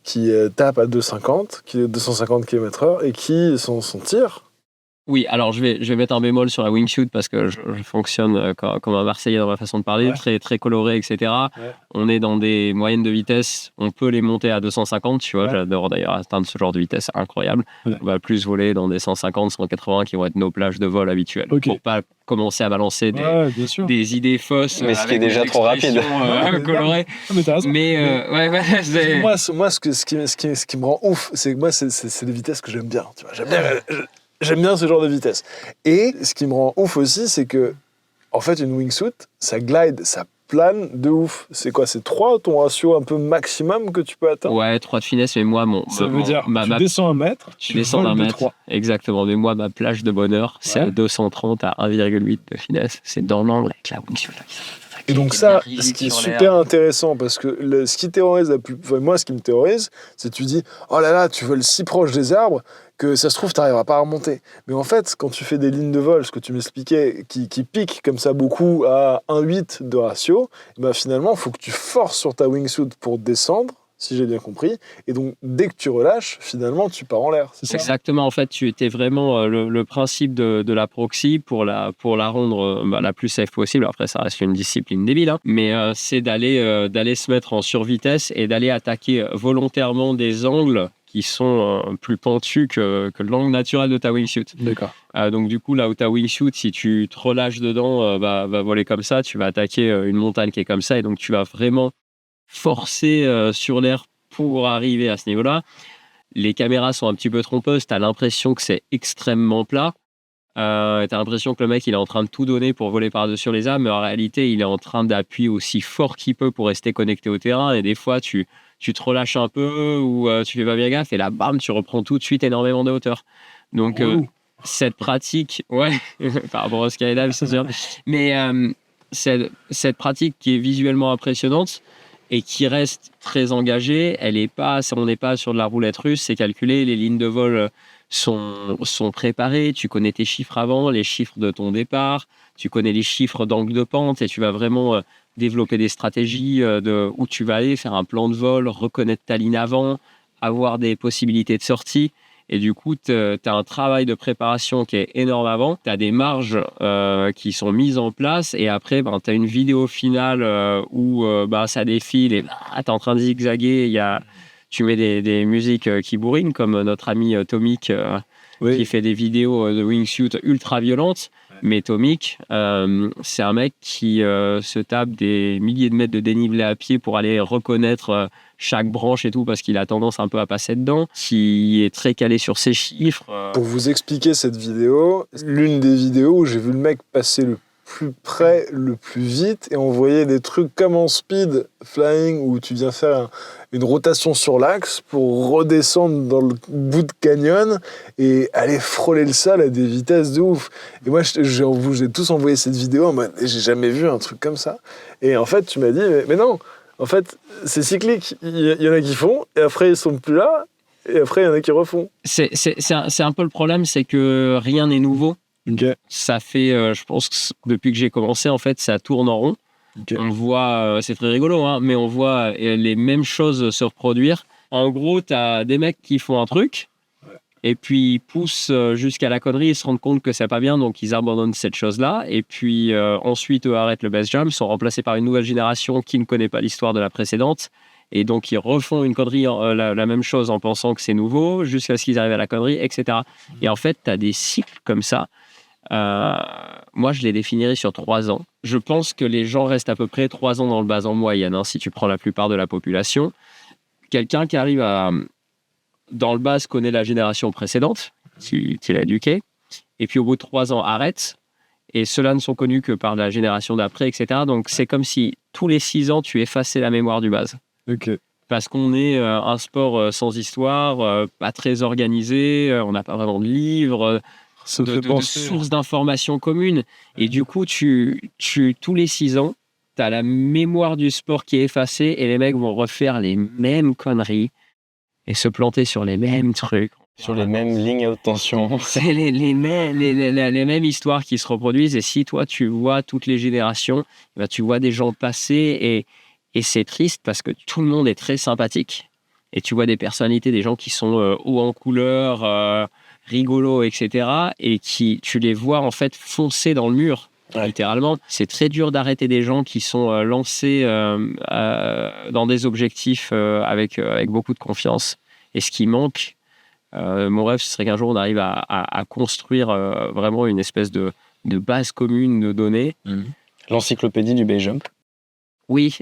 qui tapent à 250 km/h et qui s'en tirent. Oui, alors je vais mettre un bémol sur la wingsuit parce que je fonctionne comme un Marseillais dans ma façon de parler, très, très coloré, etc. Ouais. On est dans des moyennes de vitesse, on peut les monter à 250, tu vois, j'adore d'ailleurs atteindre ce genre de vitesse, c'est incroyable. Ouais. On va plus voler dans des 150, 180 qui vont être nos plages de vol habituelles, pour pas commencer à balancer des idées fausses. Mais ce qui est déjà trop rapide. Coloré. Mais t'as raison. Moi, ce qui me rend ouf, c'est que moi, c'est des vitesses que j'aime bien, tu vois, J'aime bien ce genre de vitesse. Et ce qui me rend ouf aussi, c'est que, en fait, une wingsuit, ça glide, ça plane de ouf. C'est quoi? C'est 3 ton ratio un peu maximum que tu peux atteindre? Ouais, 3 de finesse, mais moi, ça veut dire tu descends 1 mètre, tu descends d'un mètre. 3. Exactement, mais moi, ma plage de bonheur, c'est à 230 à 1,8 de finesse. C'est dans l'angle avec la wingsuit. Et donc ça, ce qui est super intéressant, parce que ce qui terrorise moi, ce qui me terrorise, c'est que tu dis, oh là là, tu voles si proche des arbres que ça se trouve, tu n'arriveras pas à remonter. Mais en fait, quand tu fais des lignes de vol, ce que tu m'expliquais, qui piquent comme ça beaucoup à 1,8 de ratio, ben finalement, il faut que tu forces sur ta wingsuit pour descendre, si j'ai bien compris. Et donc, dès que tu relâches, finalement, tu pars en l'air. C'est ça? Exactement. En fait, tu étais vraiment le principe de la proxy pour la rendre la plus safe possible. Après, ça reste une discipline débile, hein. Mais c'est d'aller se mettre en survitesse et d'aller attaquer volontairement des angles qui sont plus pentus que l'angle naturel de ta wingsuit. D'accord. Donc du coup, là où ta wingsuit, si tu te relâches dedans, va voler comme ça, tu vas attaquer une montagne qui est comme ça, et donc tu vas vraiment forcer sur l'air pour arriver à ce niveau-là. Les caméras sont un petit peu trompeuses, tu as l'impression que c'est extrêmement plat. Tu as l'impression que le mec il est en train de tout donner pour voler par-dessus les arbres, mais en réalité il est en train d'appuyer aussi fort qu'il peut pour rester connecté au terrain, et des fois tu te relâches un peu ou tu fais pas bien gaffe, et là bam, tu reprends tout de suite énormément de hauteur. Donc cette pratique, ouais, par rapport au skydive, c'est sûr, mais cette pratique qui est visuellement impressionnante et qui reste très engagée, on n'est pas sur de la roulette russe, c'est calculé, les lignes de vol sont préparés, tu connais tes chiffres avant, les chiffres de ton départ, tu connais les chiffres d'angle de pente, et tu vas vraiment développer des stratégies où tu vas aller faire un plan de vol, reconnaître ta ligne avant, avoir des possibilités de sortie. Et du coup, tu as un travail de préparation qui est énorme avant. Tu as des marges qui sont mises en place. Et après, tu as une vidéo finale où ça défile et tu es en train de zigzaguer. Tu mets des musiques qui bourrinent, comme notre ami Tomic qui fait des vidéos de wingsuit ultra violentes. Mais Tomic, c'est un mec qui se tape des milliers de mètres de dénivelé à pied pour aller reconnaître chaque branche et tout, parce qu'il a tendance un peu à passer dedans, qui est très calé sur ses chiffres. Pour vous expliquer cette vidéo, l'une des vidéos où j'ai vu le mec passer le plus près, le plus vite, et on voyait des trucs comme en speed flying où tu viens faire une rotation sur l'axe pour redescendre dans le bout de canyon et aller frôler le sol à des vitesses de ouf. Et moi, j'ai tous envoyé cette vidéo en mode, j'ai jamais vu un truc comme ça. Et en fait, tu m'as dit, mais non, en fait, c'est cyclique. Il y en a qui font, et après, ils sont plus là, et après, il y en a qui refont. C'est un peu le problème, c'est que rien n'est nouveau. Okay. Ça fait, je pense que depuis que j'ai commencé, en fait, ça tourne en rond. Okay. On voit, c'est très rigolo, hein, mais on voit les mêmes choses se reproduire. En gros, tu as des mecs qui font un truc, et puis ils poussent jusqu'à la connerie, ils se rendent compte que c'est pas bien, donc ils abandonnent cette chose-là. Et puis ensuite, eux arrêtent le base jump, sont remplacés par une nouvelle génération qui ne connaît pas l'histoire de la précédente. Et donc, ils refont une connerie, la même chose en pensant que c'est nouveau, jusqu'à ce qu'ils arrivent à la connerie, etc. Et en fait, tu as des cycles comme ça. Moi, je les définirais sur 3 ans. Je pense que les gens restent à peu près 3 ans dans le base en moyenne, hein, si tu prends la plupart de la population. Quelqu'un qui arrive dans le base connaît la génération précédente, tu l'as éduqué, et puis au bout de 3 ans, arrête. Et ceux-là ne sont connus que par la génération d'après, etc. Donc, c'est comme si tous les 6 ans, tu effaçais la mémoire du base. Okay. Parce qu'on est un sport sans histoire, pas très organisé, on n'a pas vraiment de livres, de sources d'informations communes. Et du coup, tous les 6 ans, tu as la mémoire du sport qui est effacée, et les mecs vont refaire les mêmes conneries et se planter sur les mêmes trucs. Sur les mêmes lignes à haute tension. C'est les mêmes histoires qui se reproduisent. Et si toi, tu vois toutes les générations, ben, tu vois des gens passer, et c'est triste parce que tout le monde est très sympathique. Et tu vois des personnalités, des gens qui sont hauts en couleur, rigolos, etc. Et tu les vois en fait foncer dans le mur, littéralement. C'est très dur d'arrêter des gens qui sont lancés dans des objectifs avec beaucoup de confiance. Et ce qui manque, mon rêve, ce serait qu'un jour on arrive à construire vraiment une espèce de base commune de données. L'encyclopédie du base jump. Oui,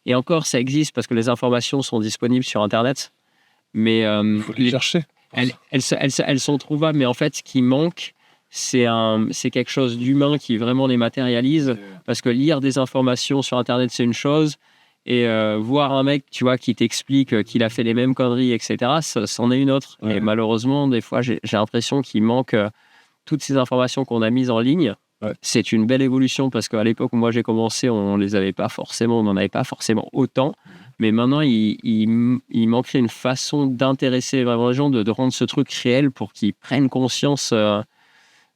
et encore, ça existe parce que les informations sont disponibles sur Internet. Mais il faut les chercher. Elles sont trouvables, mais en fait, ce qui manque, c'est quelque chose d'humain qui vraiment les matérialise. Parce que lire des informations sur Internet, c'est une chose, et voir un mec, tu vois, qui t'explique qu'il a fait les mêmes conneries, etc., c'en est une autre. Ouais. Et malheureusement, des fois, j'ai l'impression qu'il manque toutes ces informations qu'on a mises en ligne. Ouais. C'est une belle évolution parce qu'à l'époque où moi j'ai commencé, on n'en avait pas forcément autant. Mais maintenant, il manquerait une façon d'intéresser vraiment les gens, de rendre ce truc réel pour qu'ils prennent conscience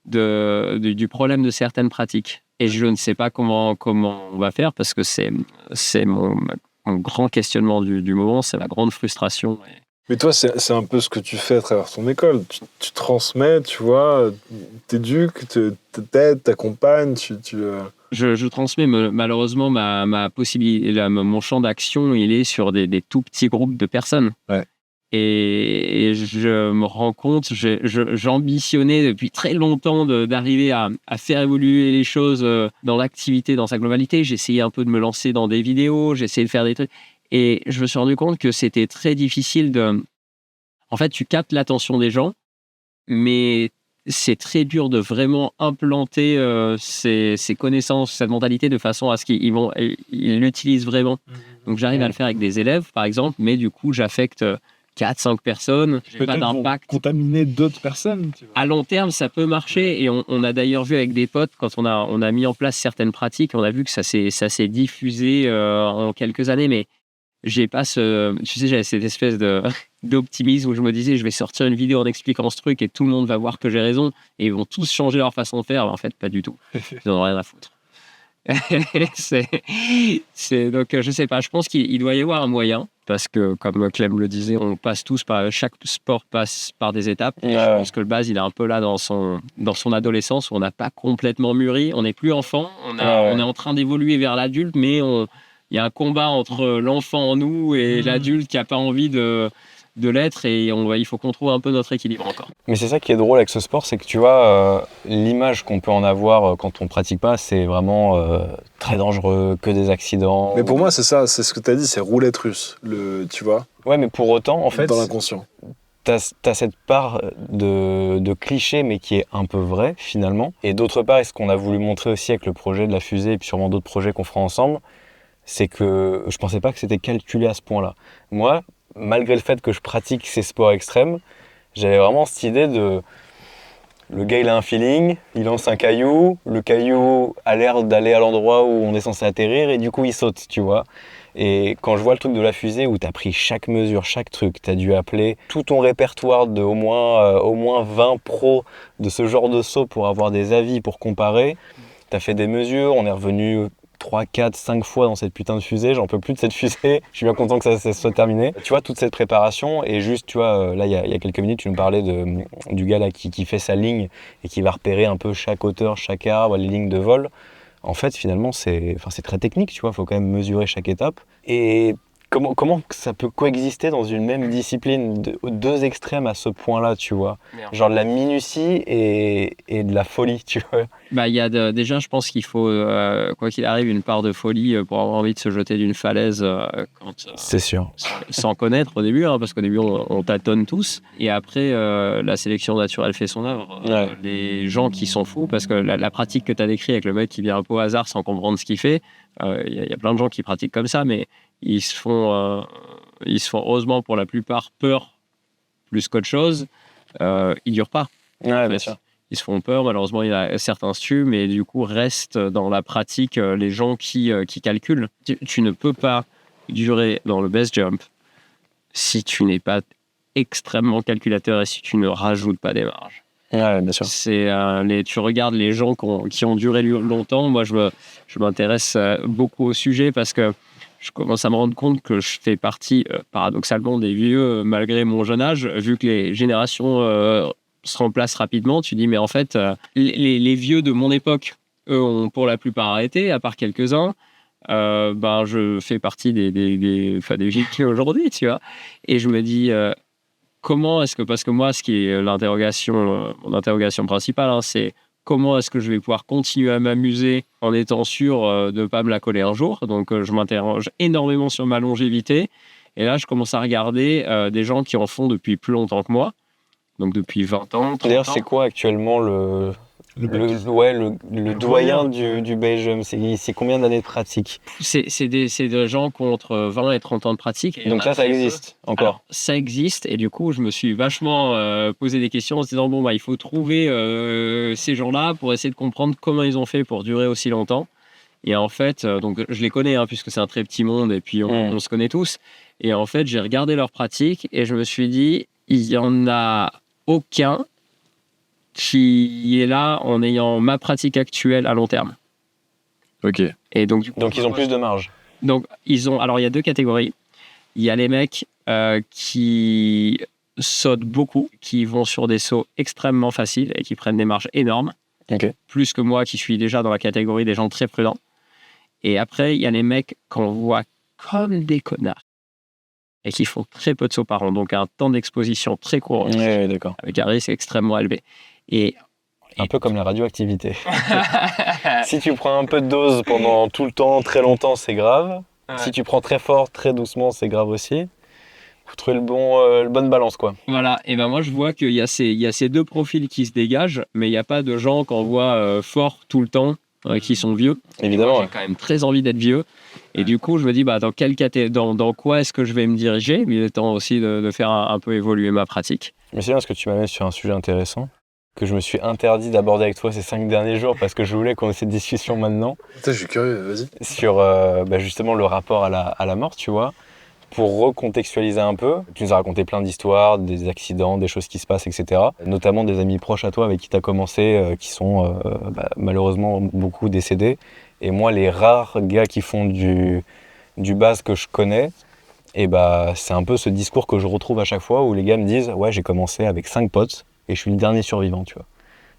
du problème de certaines pratiques. Et je ne sais pas comment on va faire parce que c'est mon grand questionnement du moment, c'est la grande frustration. Mais toi, c'est un peu ce que tu fais à travers ton école. Tu transmets, tu vois, t'éduques, t'aides, t'accompagnes. Je transmets, malheureusement, ma possibilité, mon champ d'action, il est sur des tout petits groupes de personnes. Ouais. Et je me rends compte, j'ambitionnais depuis très longtemps d'arriver à faire évoluer les choses dans l'activité, dans sa globalité. J'essayais un peu de me lancer dans des vidéos, j'essayais de faire des trucs. Et je me suis rendu compte que c'était très difficile de... En fait, tu captes l'attention des gens, mais c'est très dur de vraiment implanter ces connaissances, cette mentalité de façon à ce qu'ils l'utilisent vraiment. Donc, j'arrive à le faire avec des élèves, par exemple, mais du coup, j'affecte 4-5 personnes. J'ai pas d'impact. Contaminer d'autres personnes. Tu vois. À long terme, ça peut marcher. Et on a d'ailleurs vu avec des potes, quand on a mis en place certaines pratiques, on a vu que ça s'est diffusé en quelques années, mais j'ai pas j'avais cette espèce d'optimisme où je me disais je vais sortir une vidéo en expliquant ce truc et tout le monde va voir que j'ai raison et ils vont tous changer leur façon de faire. En fait, pas du tout. Ils en ont rien à foutre. Donc, je sais pas, je pense qu'il doit y avoir un moyen parce que, comme Clem le disait, chaque sport passe par des étapes. Je pense que le base, il est un peu là dans son adolescence où on n'a pas complètement mûri, on n'est plus enfant, on est en train d'évoluer vers l'adulte, mais il y a un combat entre l'enfant en nous et l'adulte qui n'a pas envie de l'être et il faut qu'on trouve un peu notre équilibre encore. Mais c'est ça qui est drôle avec ce sport, c'est que tu vois, l'image qu'on peut en avoir quand on ne pratique pas, c'est vraiment très dangereux, que des accidents. Mais pour moi, c'est ça, c'est ce que tu as dit, c'est roulette russe, tu vois. Ouais, mais pour autant, en fait, dans l'inconscient. T'as cette part de cliché, mais qui est un peu vraie, finalement. Et d'autre part, et ce qu'on a voulu montrer aussi avec le projet de la fusée, et puis sûrement d'autres projets qu'on fera ensemble, c'est que je pensais pas que c'était calculé à ce point-là. Moi, malgré le fait que je pratique ces sports extrêmes, j'avais vraiment cette idée de... Le gars, il a un feeling, il lance un caillou, le caillou a l'air d'aller à l'endroit où on est censé atterrir, et du coup, il saute, tu vois. Et quand je vois le truc de la fusée où tu as pris chaque mesure, chaque truc, tu as dû appeler tout ton répertoire de au moins 20 pros de ce genre de saut pour avoir des avis, pour comparer. Tu as fait des mesures, on est revenu 3, 4, 5 fois dans cette putain de fusée, j'en peux plus de cette fusée, je suis bien content que ça soit terminé. Tu vois, toute cette préparation, et juste, tu vois, là, il y a quelques minutes, tu nous parlais du gars là qui fait sa ligne et qui va repérer un peu chaque hauteur, chaque arbre, les lignes de vol. En fait, finalement, c'est très technique, tu vois, il faut quand même mesurer chaque étape. Et comment ça peut coexister dans une même discipline, deux extrêmes à ce point-là, tu vois. Genre de la minutie et de la folie, tu vois. Bah, il y a déjà, je pense qu'il faut, quoi qu'il arrive, une part de folie pour avoir envie de se jeter d'une falaise c'est sûr. Sans connaître au début, hein, parce qu'au début, on tâtonne tous. Et après, la sélection naturelle fait son œuvre. Les gens qui sont fous, parce que la pratique que tu as décrite avec le mec qui vient un peu au hasard sans comprendre ce qu'il fait, il y a plein de gens qui pratiquent comme ça, mais ils se font heureusement pour la plupart peur plus qu'autre chose. Ils durent pas. Ouais, bien sûr. Ils se font peur, malheureusement, il y a certains tuent, mais du coup, restent dans la pratique les gens qui calculent. Tu ne peux pas durer dans le base jump si tu n'es pas extrêmement calculateur et si tu ne rajoutes pas des marges. Ouais, bien sûr. Tu regardes les gens qui ont duré longtemps. Moi, je m'intéresse beaucoup au sujet parce que je commence à me rendre compte que je fais partie, paradoxalement, des vieux, malgré mon jeune âge, vu que les générations se remplacent rapidement. Tu dis, mais en fait, les vieux de mon époque, eux, ont pour la plupart arrêté, à part quelques-uns. Je fais partie des vieux qui aujourd'hui, tu vois. Et je me dis, comment est-ce que... Parce que moi, ce qui est mon interrogation principale, hein, c'est comment est-ce que je vais pouvoir continuer à m'amuser en étant sûr de ne pas me la coller un jour. Donc, je m'interroge énormément sur ma longévité. Et là, je commence à regarder des gens qui en font depuis plus longtemps que moi. Donc, depuis 20 ans, 30 D'ailleurs, ans. c'est quoi actuellement le doyen du Belgium? C'est combien d'années de pratique? C'est des gens qui ont entre 20 et 30 ans de pratique. Et donc ça existe encore? Alors, ça existe, et du coup, je me suis vachement posé des questions en se disant, il faut trouver ces gens-là pour essayer de comprendre comment ils ont fait pour durer aussi longtemps. Et en fait, donc je les connais, hein, puisque c'est un très petit monde, et puis on se connaît tous. Et en fait, j'ai regardé leurs pratiques, et je me suis dit, il n'y en a aucun qui est là en ayant ma pratique actuelle à long terme. Ok. Et donc, du coup, donc ils ont plus de marge. Donc, alors il y a deux catégories. Il y a les mecs qui sautent beaucoup, qui vont sur des sauts extrêmement faciles et qui prennent des marges énormes. Okay. Plus que moi qui suis déjà dans la catégorie des gens très prudents. Et après, il y a les mecs qu'on voit comme des connards, et qui font très peu de sauts par an, donc un temps d'exposition très court, Ouais, d'accord. avec un risque extrêmement élevé. Et Un peu comme la radioactivité. Si tu prends un peu de dose pendant tout le temps, très longtemps, c'est grave. Ouais. Si tu prends très fort, très doucement, c'est grave aussi. Faut trouver le bonne balance, quoi. voilà, et ben moi je vois qu'il y a ces deux profils qui se dégagent, mais il n'y a pas de gens qu'on voit forts tout le temps, qui sont vieux. Évidemment. Moi, j'ai quand même très envie d'être vieux. Et du coup, je me dis, dans quoi est-ce que je vais me diriger? Il est temps aussi de faire un peu évoluer ma pratique. Mais c'est bien parce que tu m'amènes sur un sujet intéressant que je me suis interdit d'aborder avec toi ces 5 derniers jours parce que je voulais qu'on ait cette discussion maintenant Putain, je suis curieux, vas-y. sur justement le rapport à la mort, tu vois. Pour recontextualiser un peu, tu nous as raconté plein d'histoires, des accidents, des choses qui se passent, etc. Notamment des amis proches à toi avec qui tu as commencé, qui sont malheureusement beaucoup décédés. Et moi, les rares gars qui font du bass que je connais, et c'est un peu ce discours que je retrouve à chaque fois où les gars me disent « Ouais, j'ai commencé avec 5 potes et je suis le dernier survivant, tu vois. »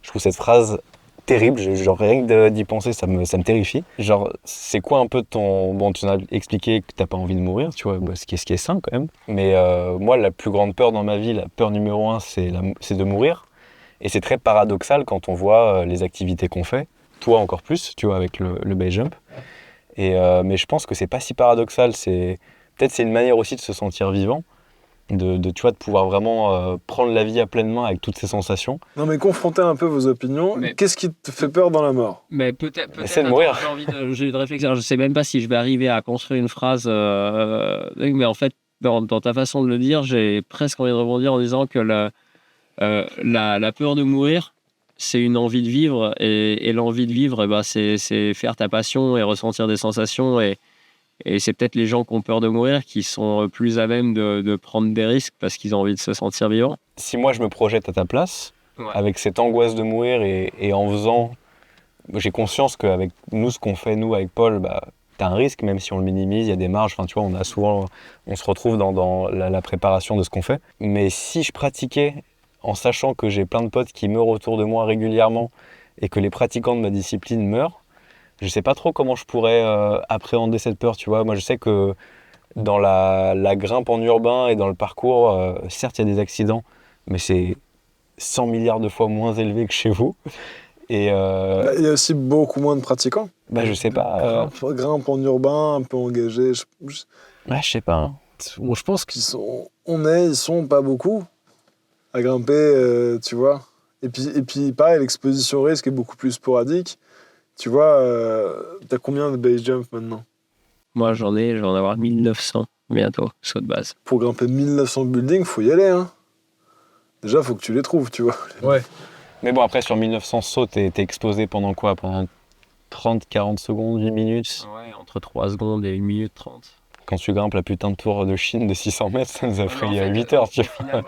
Je trouve cette phrase terrible, genre rien que d'y penser, ça me terrifie. Genre, c'est quoi un peu ton... Bon, tu nous as expliqué que t'as pas envie de mourir, tu vois, ce qui est sain quand même. Mais moi, la plus grande peur dans ma vie, la peur numéro 1, c'est de mourir. Et c'est très paradoxal quand on voit les activités qu'on fait. Toi encore plus, tu vois, avec le base jump. Mais je pense que c'est pas si paradoxal. Peut-être c'est une manière aussi de se sentir vivant. Tu vois, de pouvoir vraiment prendre la vie à pleine main avec toutes ces sensations. Non, mais confrontez un peu vos opinions. Mais- Qu'est-ce qui te fait peur dans la mort? Mais peut-être Essaie de mourir. attends, j'ai eu de réflexion. Je sais même pas si je vais arriver à construire une phrase. Mais en fait, dans ta façon de le dire, j'ai presque envie de rebondir en disant que la peur de mourir, c'est une envie de vivre. Et l'envie de vivre, c'est faire ta passion et ressentir des sensations. Et c'est peut-être les gens qui ont peur de mourir qui sont plus à même de prendre des risques parce qu'ils ont envie de se sentir vivants. Si moi je me projette à ta place, Ouais. avec cette angoisse de mourir et en faisant... J'ai conscience qu'avec nous, ce qu'on fait, nous, avec Paul, t'as un risque, même si on le minimise, il y a des marges. Enfin, tu vois, on se retrouve dans la préparation de ce qu'on fait. Mais si je pratiquais en sachant que j'ai plein de potes qui meurent autour de moi régulièrement et que les pratiquants de ma discipline meurent, je sais pas trop comment je pourrais appréhender cette peur, tu vois. Moi, je sais que dans la grimpe en urbain et dans le parcours, certes, il y a des accidents, mais c'est 100 milliards de fois moins élevé que chez vous. Et Il y a aussi beaucoup moins de pratiquants. je sais pas. Grimpe en urbain, un peu engagé. Ouais, je sais pas. Hein. Bon, je pense qu'ils sont... ils sont pas beaucoup à grimper, tu vois. Et puis, pareil, l'exposition au risque est beaucoup plus sporadique. Tu vois, t'as combien de base jump maintenant? Moi, je vais en avoir 1900 bientôt, saut de base. Pour grimper 1900 buildings, faut y aller, hein. Déjà, faut que tu les trouves, tu vois. Ouais. Mais bon, après, sur 1900 sauts, t'es exposé pendant quoi? Pendant 30, 40 secondes, 8 minutes? Ouais, entre 3 secondes et 1 minute 30. Quand tu grimpes la putain de tour de Chine de 600 mètres, ça nous a pris 8 heures, tu vois.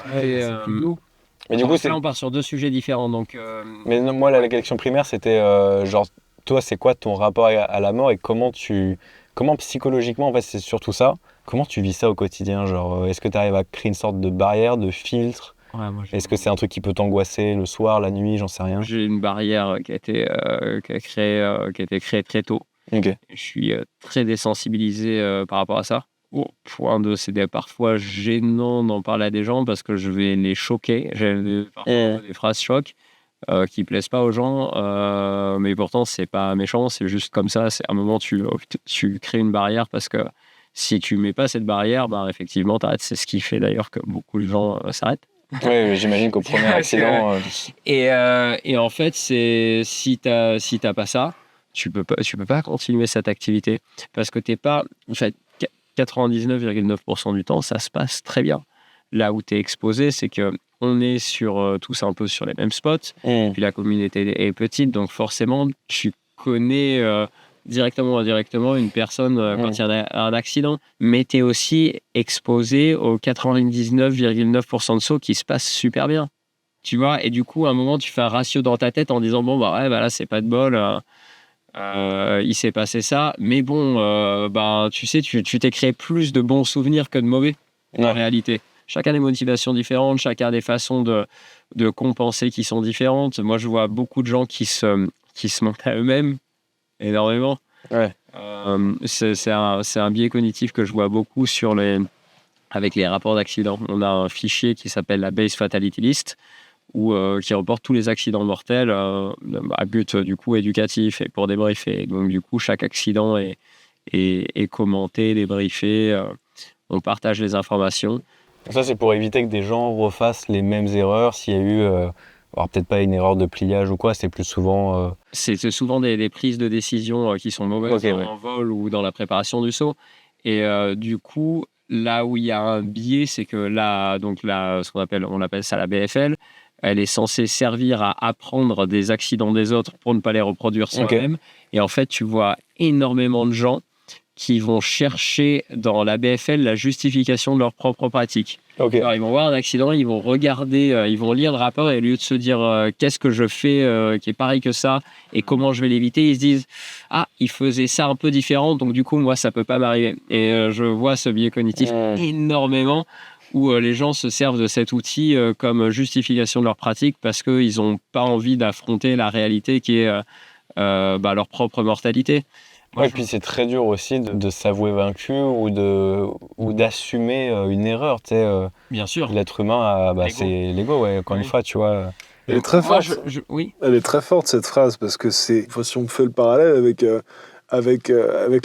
Mais du coup, là, on part sur deux sujets différents. Donc, Mais non, moi, la question primaire, c'était genre, toi, c'est quoi ton rapport à la mort et comment psychologiquement, en fait, c'est surtout ça, comment tu vis ça au quotidien? Genre, est-ce que tu arrives à créer une sorte de barrière, de filtre? ouais, moi, Est-ce que c'est un truc qui peut t'angoisser le soir, la nuit, j'en sais rien? j'ai une barrière qui a été créée très tôt. Ok. Je suis très désensibilisé par rapport à ça. Au point de c'est parfois gênant d'en parler à des gens parce que je vais les choquer. J'ai parfois des phrases chocs qui plaisent pas aux gens, mais pourtant c'est pas méchant, c'est juste comme ça. C'est à un moment tu crées une barrière parce que si tu mets pas cette barrière, effectivement t'arrêtes. C'est ce qui fait d'ailleurs que beaucoup de gens s'arrêtent. Oui, j'imagine qu'au premier accident. Et en fait, c'est si t'as pas ça, tu peux pas continuer cette activité parce que t'es pas. En fait, 99,9% du temps, ça se passe très bien. Là où tu es exposé, c'est que on est tous un peu sur les mêmes spots. Puis la communauté est petite, donc forcément, tu connais directement ou indirectement une personne quand il y a un accident. Mais tu es aussi exposé aux 99,9% de sauts qui se passent super bien. Tu vois, et du coup, à un moment, tu fais un ratio dans ta tête en disant bon, là, c'est pas de bol. Il s'est passé ça, mais bon, tu sais, tu t'es créé plus de bons souvenirs que de mauvais en réalité. Chacun a des motivations différentes, chacun a des façons de compenser qui sont différentes. Moi, je vois beaucoup de gens qui se mentent à eux-mêmes énormément. Ouais. C'est un biais cognitif que je vois beaucoup sur avec les rapports d'accidents. On a un fichier qui s'appelle la Base Fatality List, qui reporte tous les accidents mortels à but du coup éducatif et pour débriefer. Donc du coup, chaque accident est commenté, débriefé. On partage les informations. Ça, c'est pour éviter que des gens refassent les mêmes erreurs s'il y a eu, alors peut-être pas une erreur de pliage ou quoi, c'est plus souvent... C'est souvent des prises de décision qui sont mauvaises en vol ou dans la préparation du saut. Et du coup, là où il y a un biais, c'est que on appelle ça la BFL, elle est censée servir à apprendre des accidents des autres pour ne pas les reproduire soi-même. Et en fait, tu vois énormément de gens qui vont chercher dans la BFL la justification de leur propre pratique. Alors, ils vont voir un accident, ils vont regarder, ils vont lire le rapport et au lieu de se dire qu'est-ce que je fais qui est pareil que ça et comment je vais l'éviter, ils se disent il faisait ça un peu différent, donc du coup moi ça peut pas m'arriver. Et je vois ce biais cognitif énormément où les gens se servent de cet outil comme justification de leur pratique parce qu'ils n'ont pas envie d'affronter la réalité qui est leur propre mortalité. Et puis c'est très dur aussi de s'avouer vaincu ou d'assumer une erreur. Bien sûr. L'être humain, c'est l'ego, encore une fois, tu vois. Elle est très forte. Oui. Elle est très forte cette phrase parce que si on fait le parallèle avec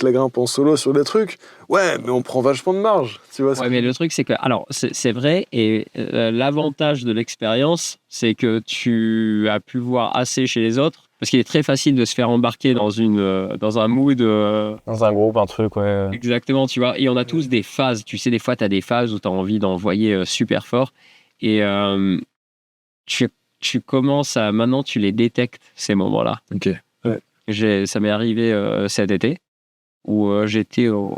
la grimpe en solo sur des trucs, mais on prend vachement de marge, tu vois. Mais le truc c'est que, alors c'est vrai et l'avantage de l'expérience, c'est que tu as pu voir assez chez les autres. Parce qu'il est très facile de se faire embarquer dans un mood. Dans un groupe, un truc, ouais. Exactement, tu vois. Et on a tous des phases. Tu sais, des fois, tu as des phases où tu as envie d'envoyer super fort. Et tu commences à. Maintenant, tu les détectes, ces moments-là. Ok. Ouais. Ça m'est arrivé cet été où j'étais au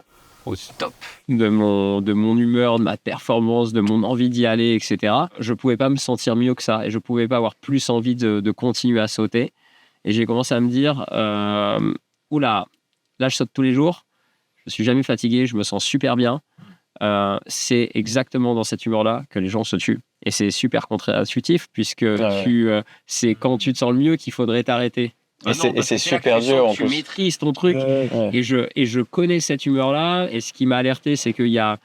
top de mon humeur, de ma performance, de mon envie d'y aller, etc. Je pouvais pas me sentir mieux que ça. Et je pouvais pas avoir plus envie de continuer à sauter. Et j'ai commencé à me dire, oula, là je saute tous les jours, je me suis jamais fatigué, je me sens super bien. C'est exactement dans cette humeur-là que les gens se tuent. Et c'est super contre-intuitif puisque c'est quand tu te sens le mieux qu'il faudrait t'arrêter. Et c'est super dur en plus. Tu maîtrises ton truc. Et je connais cette humeur-là. Et ce qui m'a alerté, c'est qu'il y a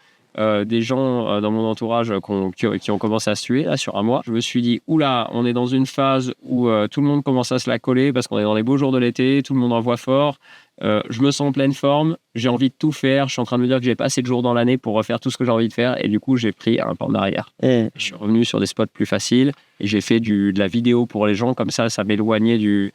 des gens dans mon entourage qui ont commencé à se tuer là, sur un mois. Je me suis dit, oula, on est dans une phase où tout le monde commence à se la coller parce qu'on est dans les beaux jours de l'été, tout le monde envoie fort. Je me sens en pleine forme, j'ai envie de tout faire. Je suis en train de me dire que j'ai pas assez de jours dans l'année pour refaire tout ce que j'ai envie de faire. Et du coup, j'ai pris un pas en arrière. Je suis revenu sur des spots plus faciles et j'ai fait de la vidéo pour les gens. Comme ça m'éloignait du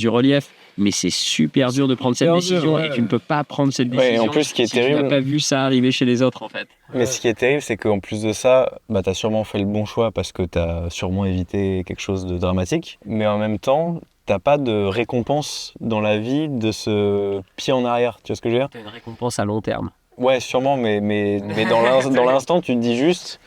relief. Mais c'est super dur de prendre cette décision et tu ne peux pas prendre cette décision en plus, ce qui est si terrible, tu n'as pas vu ça arriver chez les autres en fait. Mais ce qui est terrible, c'est qu'en plus de ça, tu as sûrement fait le bon choix parce que tu as sûrement évité quelque chose de dramatique. Mais en même temps, t'as pas de récompense dans la vie de ce pied en arrière. Tu vois ce que je veux dire ? Tu as une récompense à long terme. Ouais, sûrement, mais dans l'instant, tu te dis juste...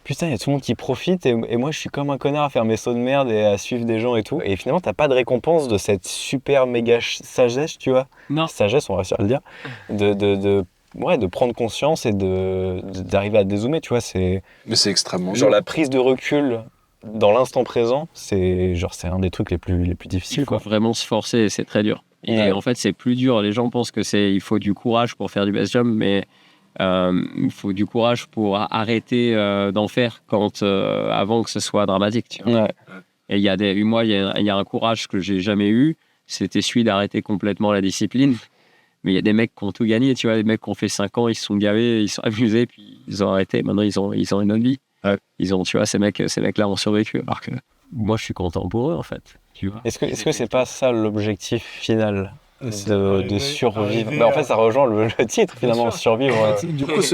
Putain, il y a tout le monde qui profite et moi je suis comme un connard à faire mes sauts de merde et à suivre des gens et tout. Et finalement, t'as pas de récompense de cette super méga sagesse, tu vois. Non. Sagesse, on va réussir à le dire. De prendre conscience et d'arriver à dézoomer, tu vois. Mais c'est extrêmement genre dur. la prise de recul dans l'instant présent, c'est un des trucs les plus difficiles, Il faut quoi. vraiment se forcer, c'est très dur. Et en fait, c'est plus dur. Les gens pensent il faut du courage pour faire du base jump, mais il faut du courage pour arrêter d'en faire avant que ce soit dramatique. Tu vois. Ouais. Et il y a un courage que j'ai jamais eu, c'était celui d'arrêter complètement la discipline. Mais il y a des mecs qui ont tout gagné, tu vois, des mecs qui ont fait 5 ans, ils se sont gavés, ils se sont amusés, puis ils ont arrêté. Maintenant, ils ont une autre vie. Ouais. Tu vois, ces mecs-là ont survécu. Alors que moi, je suis content pour eux, en fait. Tu vois. Est-ce que c'est pas ça l'objectif final de survivre? En fait, ça rejoint le titre, finalement, survivre.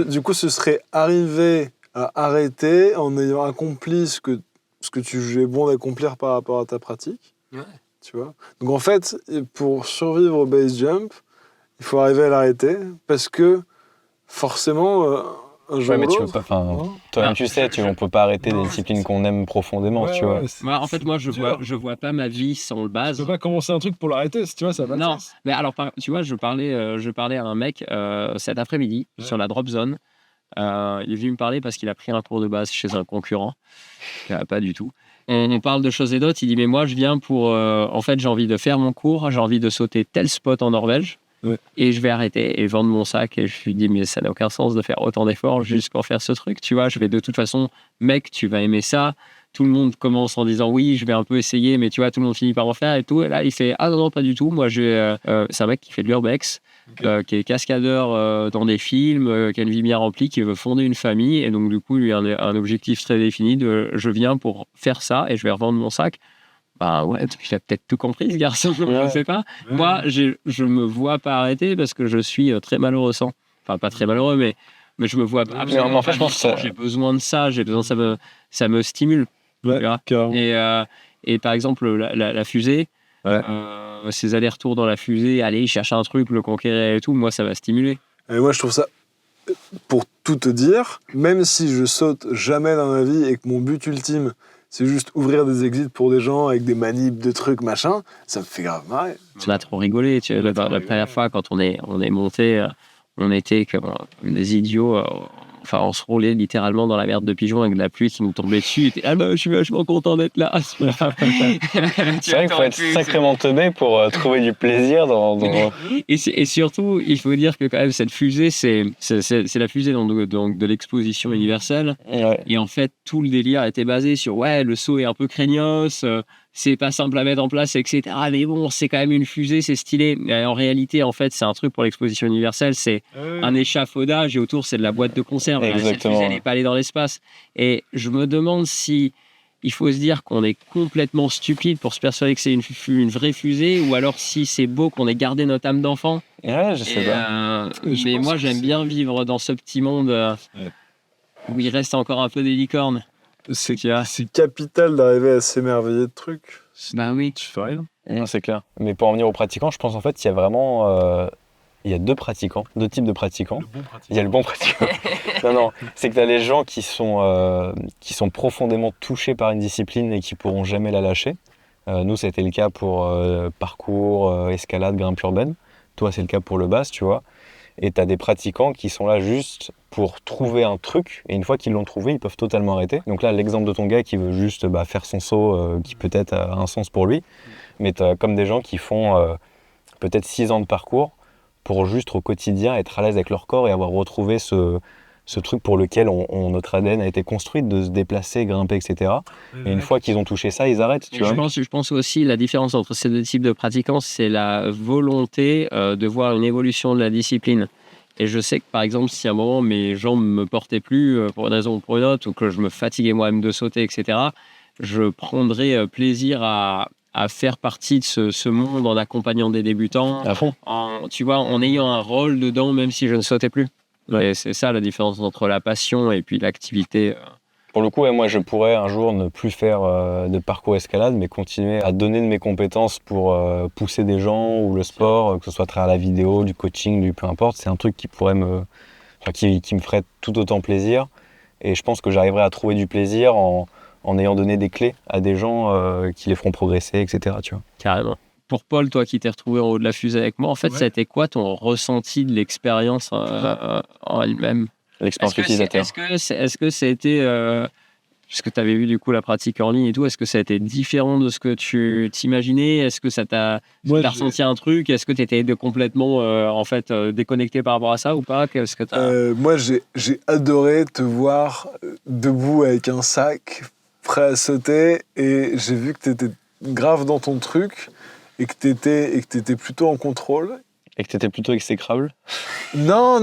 Du coup, ce serait arriver à arrêter en ayant accompli ce que tu jugeais bon d'accomplir par rapport à ta pratique. Ouais. Tu vois. Donc en fait, pour survivre au base jump, il faut arriver à l'arrêter parce que forcément, un jour Ouais, mais ou tu peux l'autre... pas. Toi-même, tu sais, on peut pas arrêter des disciplines qu'on aime profondément, tu vois. En fait, moi, je vois pas ma vie sans le base. Tu peux pas commencer un truc pour l'arrêter, tu vois, ça va. Non, mais alors, tu vois, je parlais à un mec cet après-midi sur la drop zone. Il est venu me parler parce qu'il a pris un cours de base chez un concurrent. Pas du tout. On parle de choses et d'autres. Il dit, mais moi, je viens pour... en fait, j'ai envie de faire mon cours. J'ai envie de sauter tel spot en Norvège. et je vais arrêter et vendre mon sac. Et je lui dis, mais ça n'a aucun sens de faire autant d'efforts juste pour faire ce truc, tu vois. Je vais de toute façon, mec, tu vas aimer ça. Tout le monde commence en disant oui, je vais un peu essayer, mais tu vois, tout le monde finit par en faire et tout. Et là, il fait ah non, pas du tout. Moi, c'est un mec qui fait de l'urbex, qui est cascadeur dans des films, qui a une vie bien remplie, qui veut fonder une famille. Et donc, du coup, lui a un objectif très défini de je viens pour faire ça et je vais revendre mon sac. Bah ouais, il a peut-être tout compris, ce garçon, je ne sais pas. Moi, je me vois pas arrêter parce que je suis très malheureux sans. Enfin, pas très malheureux, mais je me vois absolument en fait, pas je pense que j'ai besoin de ça, ça me stimule. Ouais, Tu vois. carrément. Et par exemple, la fusée, ces allers-retours dans la fusée, aller chercher un truc, le conquérir et tout, moi, ça m'a stimulé. Et moi, je trouve ça, pour tout te dire, même si je saute jamais dans ma vie et que mon but ultime, c'est juste ouvrir des exits pour des gens avec des manips, de trucs, machin, ça me fait grave marrer. On a trop rigolé. Tu vois, la première fois, quand on est monté, on était comme des idiots. Enfin, on se roulait littéralement dans la merde de pigeons avec de la pluie qui nous tombait dessus. Et je suis vachement content d'être là. C'est vrai qu'il faut être sacrément teubé pour trouver du plaisir dans... Et surtout, il faut dire que quand même cette fusée, c'est la fusée donc de l'exposition universelle. Ouais. Et en fait, tout le délire était basé sur le saut est un peu craignos, c'est pas simple à mettre en place, etc. Mais bon, c'est quand même une fusée, c'est stylé. Et en réalité, en fait, c'est un truc pour l'exposition universelle, c'est un échafaudage et autour, c'est de la boîte de conserve. Exactement. Cette fusée, elle n'est pas allée dans l'espace. Et je me demande si il faut se dire qu'on est complètement stupide pour se persuader que c'est une vraie fusée, ou alors si c'est beau qu'on ait gardé notre âme d'enfant. Ouais, je sais pas. Mais moi, j'aime bien vivre dans ce petit monde où il reste encore un peu des licornes. C'est capital d'arriver à s'émerveiller de trucs. Bah oui. Tu fais rien. Non, c'est clair. Mais pour en venir aux pratiquants, je pense en fait qu'il y a vraiment... il y a deux types de pratiquants. Le bon pratique. Il y a le bon pratiquant. Non, c'est que tu as les gens qui sont profondément touchés par une discipline et qui pourront jamais la lâcher. Nous, c'était le cas pour parcours, escalade, grimpe urbaine. Toi, c'est le cas pour le base, tu vois. Et tu as des pratiquants qui sont là juste pour trouver un truc. Et une fois qu'ils l'ont trouvé, ils peuvent totalement arrêter. Donc là, l'exemple de ton gars qui veut juste faire son saut, qui peut-être a un sens pour lui. Mais tu as comme des gens qui font peut-être 6 ans de parcours pour juste au quotidien être à l'aise avec leur corps et avoir retrouvé ce truc pour lequel notre ADN a été construite, de se déplacer, grimper, etc. Et une fois qu'ils ont touché ça, ils arrêtent. Tu vois. Je pense aussi la différence entre ces deux types de pratiquants, c'est la volonté de voir une évolution de la discipline. Et je sais que par exemple, si à un moment mes jambes ne me portaient plus pour une raison ou pour une autre, ou que je me fatiguais moi-même de sauter, etc., je prendrais plaisir à faire partie de ce monde en accompagnant des débutants, À fond. tu vois, en ayant un rôle dedans, même si je ne sautais plus. Et c'est ça la différence entre la passion et puis l'activité. Pour le coup, moi, je pourrais un jour ne plus faire de parcours escalade, mais continuer à donner de mes compétences pour pousser des gens ou le sport, que ce soit à travers la vidéo, du coaching, du peu importe. C'est un truc qui pourrait qui me ferait tout autant plaisir. Et je pense que j'arriverai à trouver du plaisir en ayant donné des clés à des gens qui les feront progresser, etc. Tu vois. Carrément. Pour Paul, toi qui t'es retrouvé en haut de la fusée avec moi, en fait, ça a été quoi ton ressenti de l'expérience en elle-même? L'expérience utilisateur. Est-ce que ça a été, puisque tu avais vu du coup la pratique en ligne et tout, est-ce que ça a été différent de ce que tu t'imaginais? Est-ce que ça t'a ressenti un truc? Est-ce que tu étais complètement déconnecté par rapport à ça ou pas? Qu'est-ce que moi, j'ai adoré te voir debout avec un sac, prêt à sauter, et j'ai vu que tu étais grave dans ton truc et que tu étais plutôt en contrôle. Et que tu étais plutôt exécrable. Non.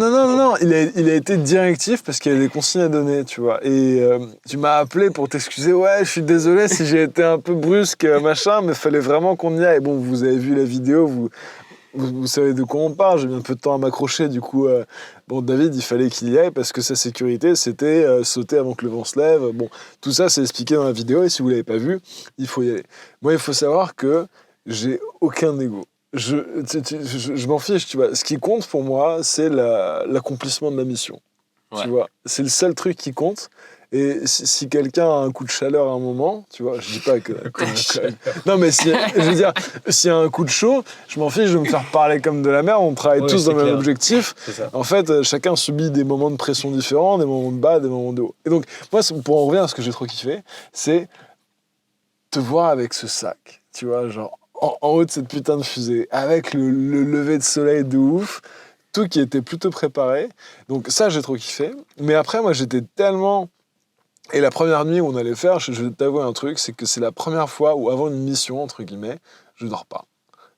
Il a été directif parce qu'il y a des consignes à donner, tu vois. Et tu m'as appelé pour t'excuser. Ouais, je suis désolé si j'ai été un peu brusque, machin, mais il fallait vraiment qu'on y aille. Bon, vous avez vu la vidéo, vous savez de quoi on parle. J'ai mis un peu de temps à m'accrocher. Du coup, David, il fallait qu'il y aille parce que sa sécurité, c'était sauter avant que le vent se lève. Bon, tout ça, c'est expliqué dans la vidéo. Et si vous ne l'avez pas vu, il faut y aller. Moi, il faut savoir que j'ai aucun ego. Je m'en fiche, tu vois. Ce qui compte pour moi, c'est l'accomplissement de la mission. Ouais. Tu vois, c'est le seul truc qui compte. Et si quelqu'un a un coup de chaleur à un moment, tu vois, je dis pas que... non, mais je veux dire, s'il y a un coup de chaud, je m'en fiche, je vais me faire parler comme de la merde, on travaille tous dans le même objectif. En fait, chacun subit des moments de pression différents, des moments de bas, des moments de haut. Et donc, moi, pour en revenir à ce que j'ai trop kiffé, c'est te voir avec ce sac, tu vois, genre... en haut de cette putain de fusée, avec le lever de soleil de ouf, tout qui était plutôt préparé. Donc ça, j'ai trop kiffé. Mais après, moi, j'étais tellement... Et la première nuit où on allait faire, je vais t'avouer un truc, c'est que c'est la première fois où, avant une mission, entre guillemets, je dors pas.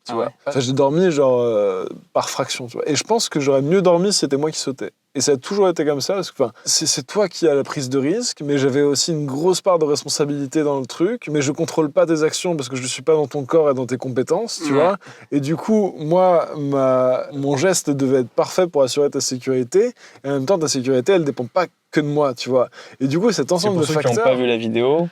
Tu vois. Enfin, j'ai dormi genre par fraction, tu vois. Et je pense que j'aurais mieux dormi si c'était moi qui sautais. Et ça a toujours été comme ça, parce que c'est toi qui as la prise de risque, mais j'avais aussi une grosse part de responsabilité dans le truc, mais je contrôle pas tes actions parce que je suis pas dans ton corps et dans tes compétences, tu vois. Et du coup, moi, mon geste devait être parfait pour assurer ta sécurité, et en même temps, ta sécurité, elle dépend pas que de moi, tu vois. Et du coup, cet ensemble de facteurs... Pour ceux qui n'ont pas vu la vidéo,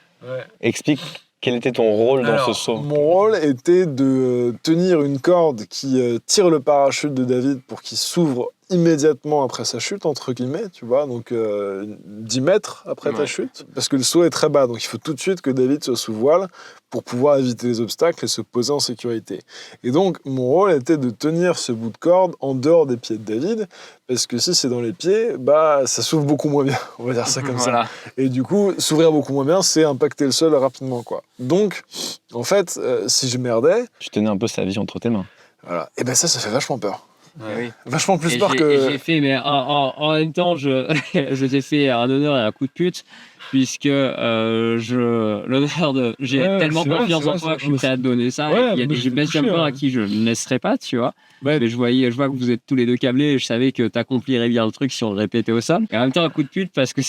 explique quel était ton rôle dans ce saut. Mon rôle était de tenir une corde qui tire le parachute de David pour qu'il s'ouvre immédiatement après sa chute, entre guillemets, tu vois, donc 10 mètres après ta chute, parce que le saut est très bas, donc il faut tout de suite que David soit sous voile pour pouvoir éviter les obstacles et se poser en sécurité. Et donc, mon rôle était de tenir ce bout de corde en dehors des pieds de David, parce que si c'est dans les pieds, bah, ça s'ouvre beaucoup moins bien, on va dire ça comme ça. Et du coup, s'ouvrir beaucoup moins bien, c'est impacter le sol rapidement, quoi. Donc, en fait, si je merdais... Tu tenais un peu sa vie entre tes mains. Voilà. Et ben ça fait vachement peur. Oui. Vachement plus peur que... J'ai fait, mais en même temps, je t'ai fait un honneur et un coup de pute, puisque l'honneur de... J'ai tellement confiance en toi que je suis prêt à te donner ça. Il y a des Benjamins à qui je ne laisserai pas, tu vois. Ouais. Mais je vois que vous êtes tous les deux câblés et je savais que t'accomplirais bien le truc si on le répétait au sol. Et en même temps, un coup de pute parce que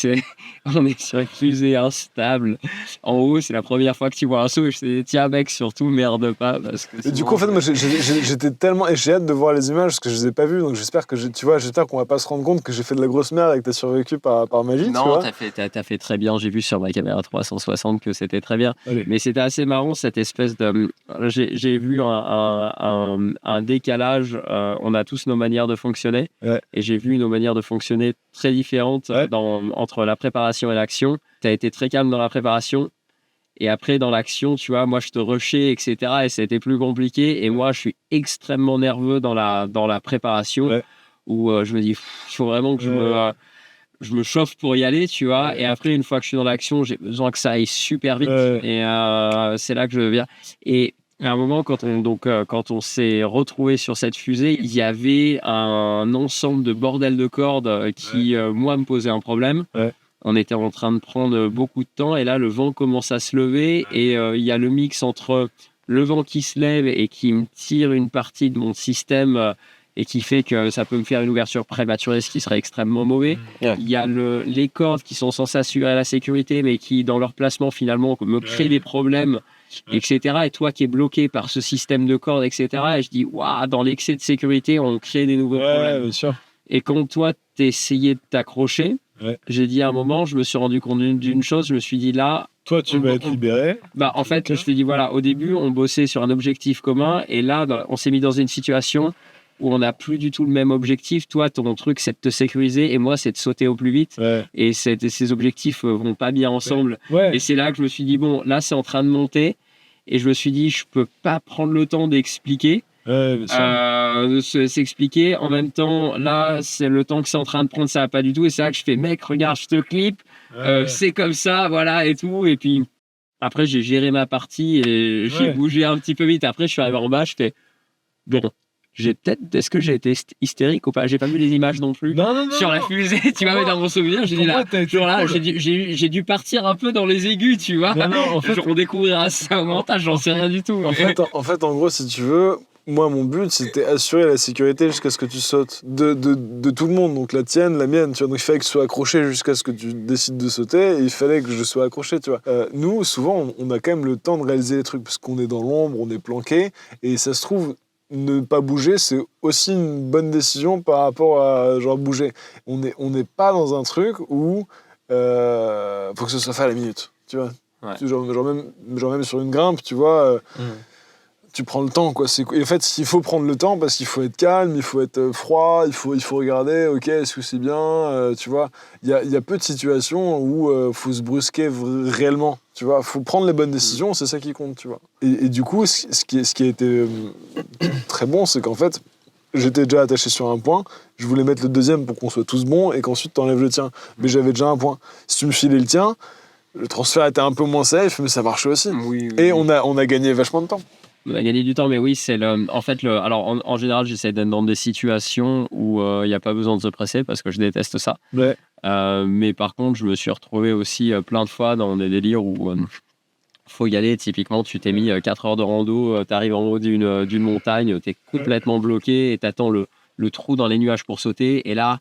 on est sur une fusée instable. En haut, c'est la première fois que tu vois un saut et je te dis, tiens mec, surtout merde pas. Parce que et du coup, en fait, moi, j'étais tellement... Et j'ai hâte de voir les images parce que je les ai pas vues. Donc j'espère que, j'espère qu'on va pas se rendre compte que j'ai fait de la grosse merde et que t'as survécu par magie. Non, t'as fait très bien. J'ai vu sur ma caméra 360 que c'était très bien. Allez. Mais c'était assez marrant cette espèce de... J'ai vu un décalage. On a tous nos manières de fonctionner. Ouais. Et j'ai vu nos manières de fonctionner très différentes entre la préparation et l'action. Tu as été très calme dans la préparation. Et après, dans l'action, tu vois, moi, je te rushais, etc. Et c'était plus compliqué. Et moi, je suis extrêmement nerveux dans la préparation. Ouais. Où je me dis, il faut vraiment que je me chauffe pour y aller, tu vois. Et après, une fois que je suis dans l'action, j'ai besoin que ça aille super vite. Et c'est là que je viens. Et à un moment, quand on s'est retrouvé sur cette fusée, il y avait un ensemble de bordel de cordes qui, moi, me posait un problème. Ouais. On était en train de prendre beaucoup de temps et là, le vent commence à se lever et il y a le mix entre le vent qui se lève et qui me tire une partie de mon système et qui fait que ça peut me faire une ouverture prématurée, ce qui serait extrêmement mauvais. Ouais. Il y a les cordes qui sont censées assurer la sécurité, mais qui, dans leur placement, finalement, me créent des problèmes, etc. Et toi qui es bloqué par ce système de cordes, etc. Et je dis, waouh, dans l'excès de sécurité, on crée des nouveaux problèmes. Bien sûr. Et quand toi, t'essayais de t'accrocher, j'ai dit à un moment, je me suis rendu compte d'une chose, je me suis dit là... Toi, tu vas être libéré. En fait, je te dis, voilà, au début, on bossait sur un objectif commun, et là, on s'est mis dans une situation où on n'a plus du tout le même objectif. Toi, ton truc, c'est de te sécuriser, et moi, c'est de sauter au plus vite. Ouais. Et ces objectifs vont pas bien ensemble. Ouais. Et c'est là que je me suis dit, bon, là, c'est en train de monter, et je me suis dit, je peux pas prendre le temps d'expliquer. S'expliquer en même temps là c'est le temps que c'est en train de prendre, ça va pas du tout et c'est là que je fais mec regarde je te clip c'est comme ça voilà et tout et puis après j'ai géré ma partie et j'ai bougé un petit peu vite. Après je suis arrivé en bas, je fais bon est-ce que j'ai été hystérique ou pas, j'ai pas vu les images non plus sur la fusée tu vois mais dans mon souvenir j'ai dit là j'ai dû partir un peu dans les aigus tu vois. En fait, on découvrira ça au montage, j'en sais rien du tout en fait en gros si tu veux moi, mon but, c'était assurer la sécurité jusqu'à ce que tu sautes de tout le monde, donc la tienne, la mienne, tu vois. Donc il fallait que je sois accroché jusqu'à ce que tu décides de sauter, et il fallait que je sois accroché, tu vois. Nous, souvent, on a quand même le temps de réaliser les trucs, parce qu'on est dans l'ombre, on est planqué, et ça se trouve, ne pas bouger, c'est aussi une bonne décision par rapport à genre bouger. On n'est pas dans un truc où faut que ce soit fait à la minute, tu vois. Ouais. Genre même sur une grimpe, tu vois. Tu prends le temps, quoi. Et en fait, il faut prendre le temps parce qu'il faut être calme, il faut être froid, il faut regarder, ok, est-ce que c'est bien, tu vois. Il y a peu de situations où faut se brusquer réellement, tu vois. Faut prendre les bonnes décisions, c'est ça qui compte, tu vois. Et du coup, ce qui a été très bon, c'est qu'en fait, j'étais déjà attaché sur un point, je voulais mettre le deuxième pour qu'on soit tous bons et qu'ensuite t'enlèves le tien. Mais j'avais déjà un point. Si tu me filais le tien, le transfert était un peu moins safe, mais ça marchait aussi. Oui. Et on a gagné vachement de temps. On a gagné du temps, mais oui, c'est en fait, alors en général, j'essaie d'être dans des situations où il n'y a pas besoin de se presser parce que je déteste ça. Ouais. Mais par contre, je me suis retrouvé aussi plein de fois dans des délires où faut y aller. Typiquement, tu t'es mis 4 heures de rando, tu arrives en haut d'une montagne, tu es complètement bloqué et tu attends le trou dans les nuages pour sauter. Et là,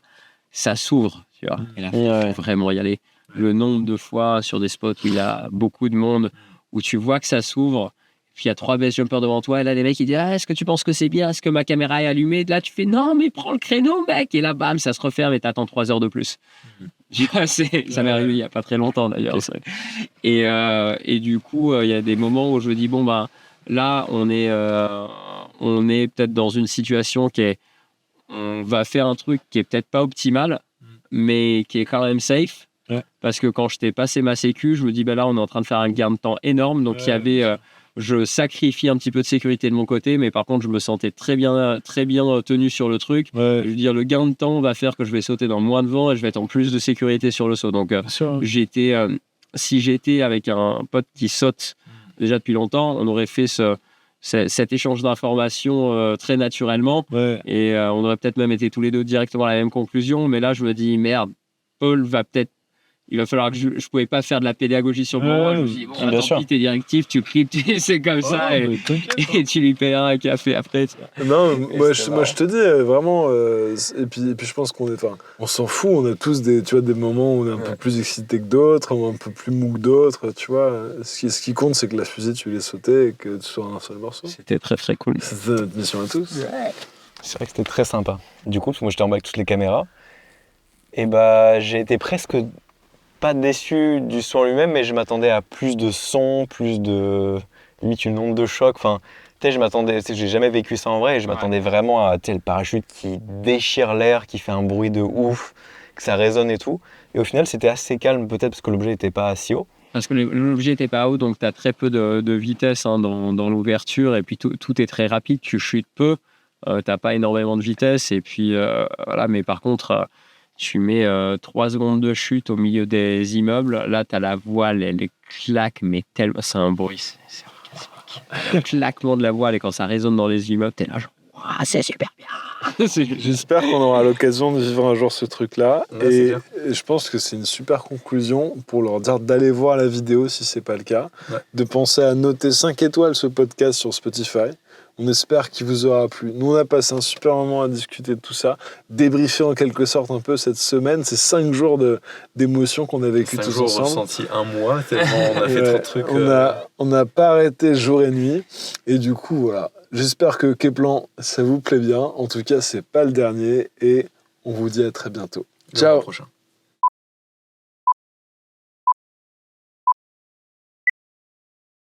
ça s'ouvre, tu vois. Et là, faut vraiment y aller. Le nombre de fois sur des spots où il y a beaucoup de monde, où tu vois que ça s'ouvre, puis il y a 3 base jumpers devant toi, et là, les mecs, ils disent est-ce que tu penses que c'est bien? Est-ce que ma caméra est allumée? Et là, tu fais non, mais prends le créneau, mec! Et là, bam, ça se referme et t'attends 3 heures de plus. Ça m'est arrivé il n'y a pas très longtemps, d'ailleurs. Et du coup, il y a des moments où je me dis bon, ben là, on est peut-être dans une situation on va faire un truc qui est peut-être pas optimal, mais qui est quand même safe. Ouais. Parce que quand je t'ai passé ma sécu, je me dis, ben là, on est en train de faire un gain de temps énorme. Donc, il y avait, je sacrifie un petit peu de sécurité de mon côté, mais par contre, je me sentais très bien tenu sur le truc. Ouais. Je veux dire, le gain de temps va faire que je vais sauter dans moins de vent et je vais être en plus de sécurité sur le saut. Donc, Bien sûr. si j'étais avec un pote qui saute déjà depuis longtemps, on aurait fait cet échange d'informations très naturellement. Ouais. Et on aurait peut-être même été tous les deux directement à la même conclusion. Mais là, je me dis, merde, Paul il va falloir que je pouvais pas faire de la pédagogie sur le moment. Je me dis, bon, bien sûr. tant pis, tes directives, tu cryptes, c'est comme ça. Et tu lui payes un café après. Non, moi je te dis vraiment, et puis je pense on s'en fout, on a tous des moments où on est un peu plus excité que d'autres, un peu plus mou que d'autres, tu vois. Ce qui compte, c'est que la fusée, tu l'aies sautée et que tu sois un seul morceau. C'était très très cool. C'était notre mission à tous. C'est vrai que c'était très sympa. Du coup, parce que moi j'étais en bas avec toutes les caméras, et bah j'ai été presque pas déçu du son lui-même, mais je m'attendais à plus de son, limite une onde de choc. Enfin, tu sais, j'ai jamais vécu ça en vrai, et je m'attendais vraiment à le parachute qui déchire l'air, qui fait un bruit de ouf, que ça résonne et tout. Et au final, c'était assez calme, peut-être parce que l'objet n'était pas si haut. Parce que l'objet n'était pas haut, donc tu as très peu de vitesse dans l'ouverture, et puis tout est très rapide, tu chutes peu, tu n'as pas énormément de vitesse, et puis voilà, mais par contre, tu mets 3 secondes de chute au milieu des immeubles, là tu as la voile, elle claque, mais tellement, c'est un bruit, c'est orgasmique. Le claquement de la voile, et quand ça résonne dans les immeubles, tu es là genre, c'est super bien. J'espère qu'on aura l'occasion de vivre un jour ce truc-là. Ouais, Et je pense que c'est une super conclusion pour leur dire d'aller voir la vidéo si c'est pas le cas, de penser à noter 5 étoiles ce podcast sur Spotify. On espère qu'il vous aura plu. Nous, on a passé un super moment à discuter de tout ça, débriefer en quelque sorte un peu cette semaine, ces 5 jours d'émotions qu'on a vécu tous ensemble. ressenti un mois, tellement on a fait trop de trucs. On n'a pas arrêté jour et nuit. Et du coup, voilà. J'espère que Keplan, ça vous plaît bien. En tout cas, c'est pas le dernier. Et on vous dit à très bientôt. Ciao. Prochain.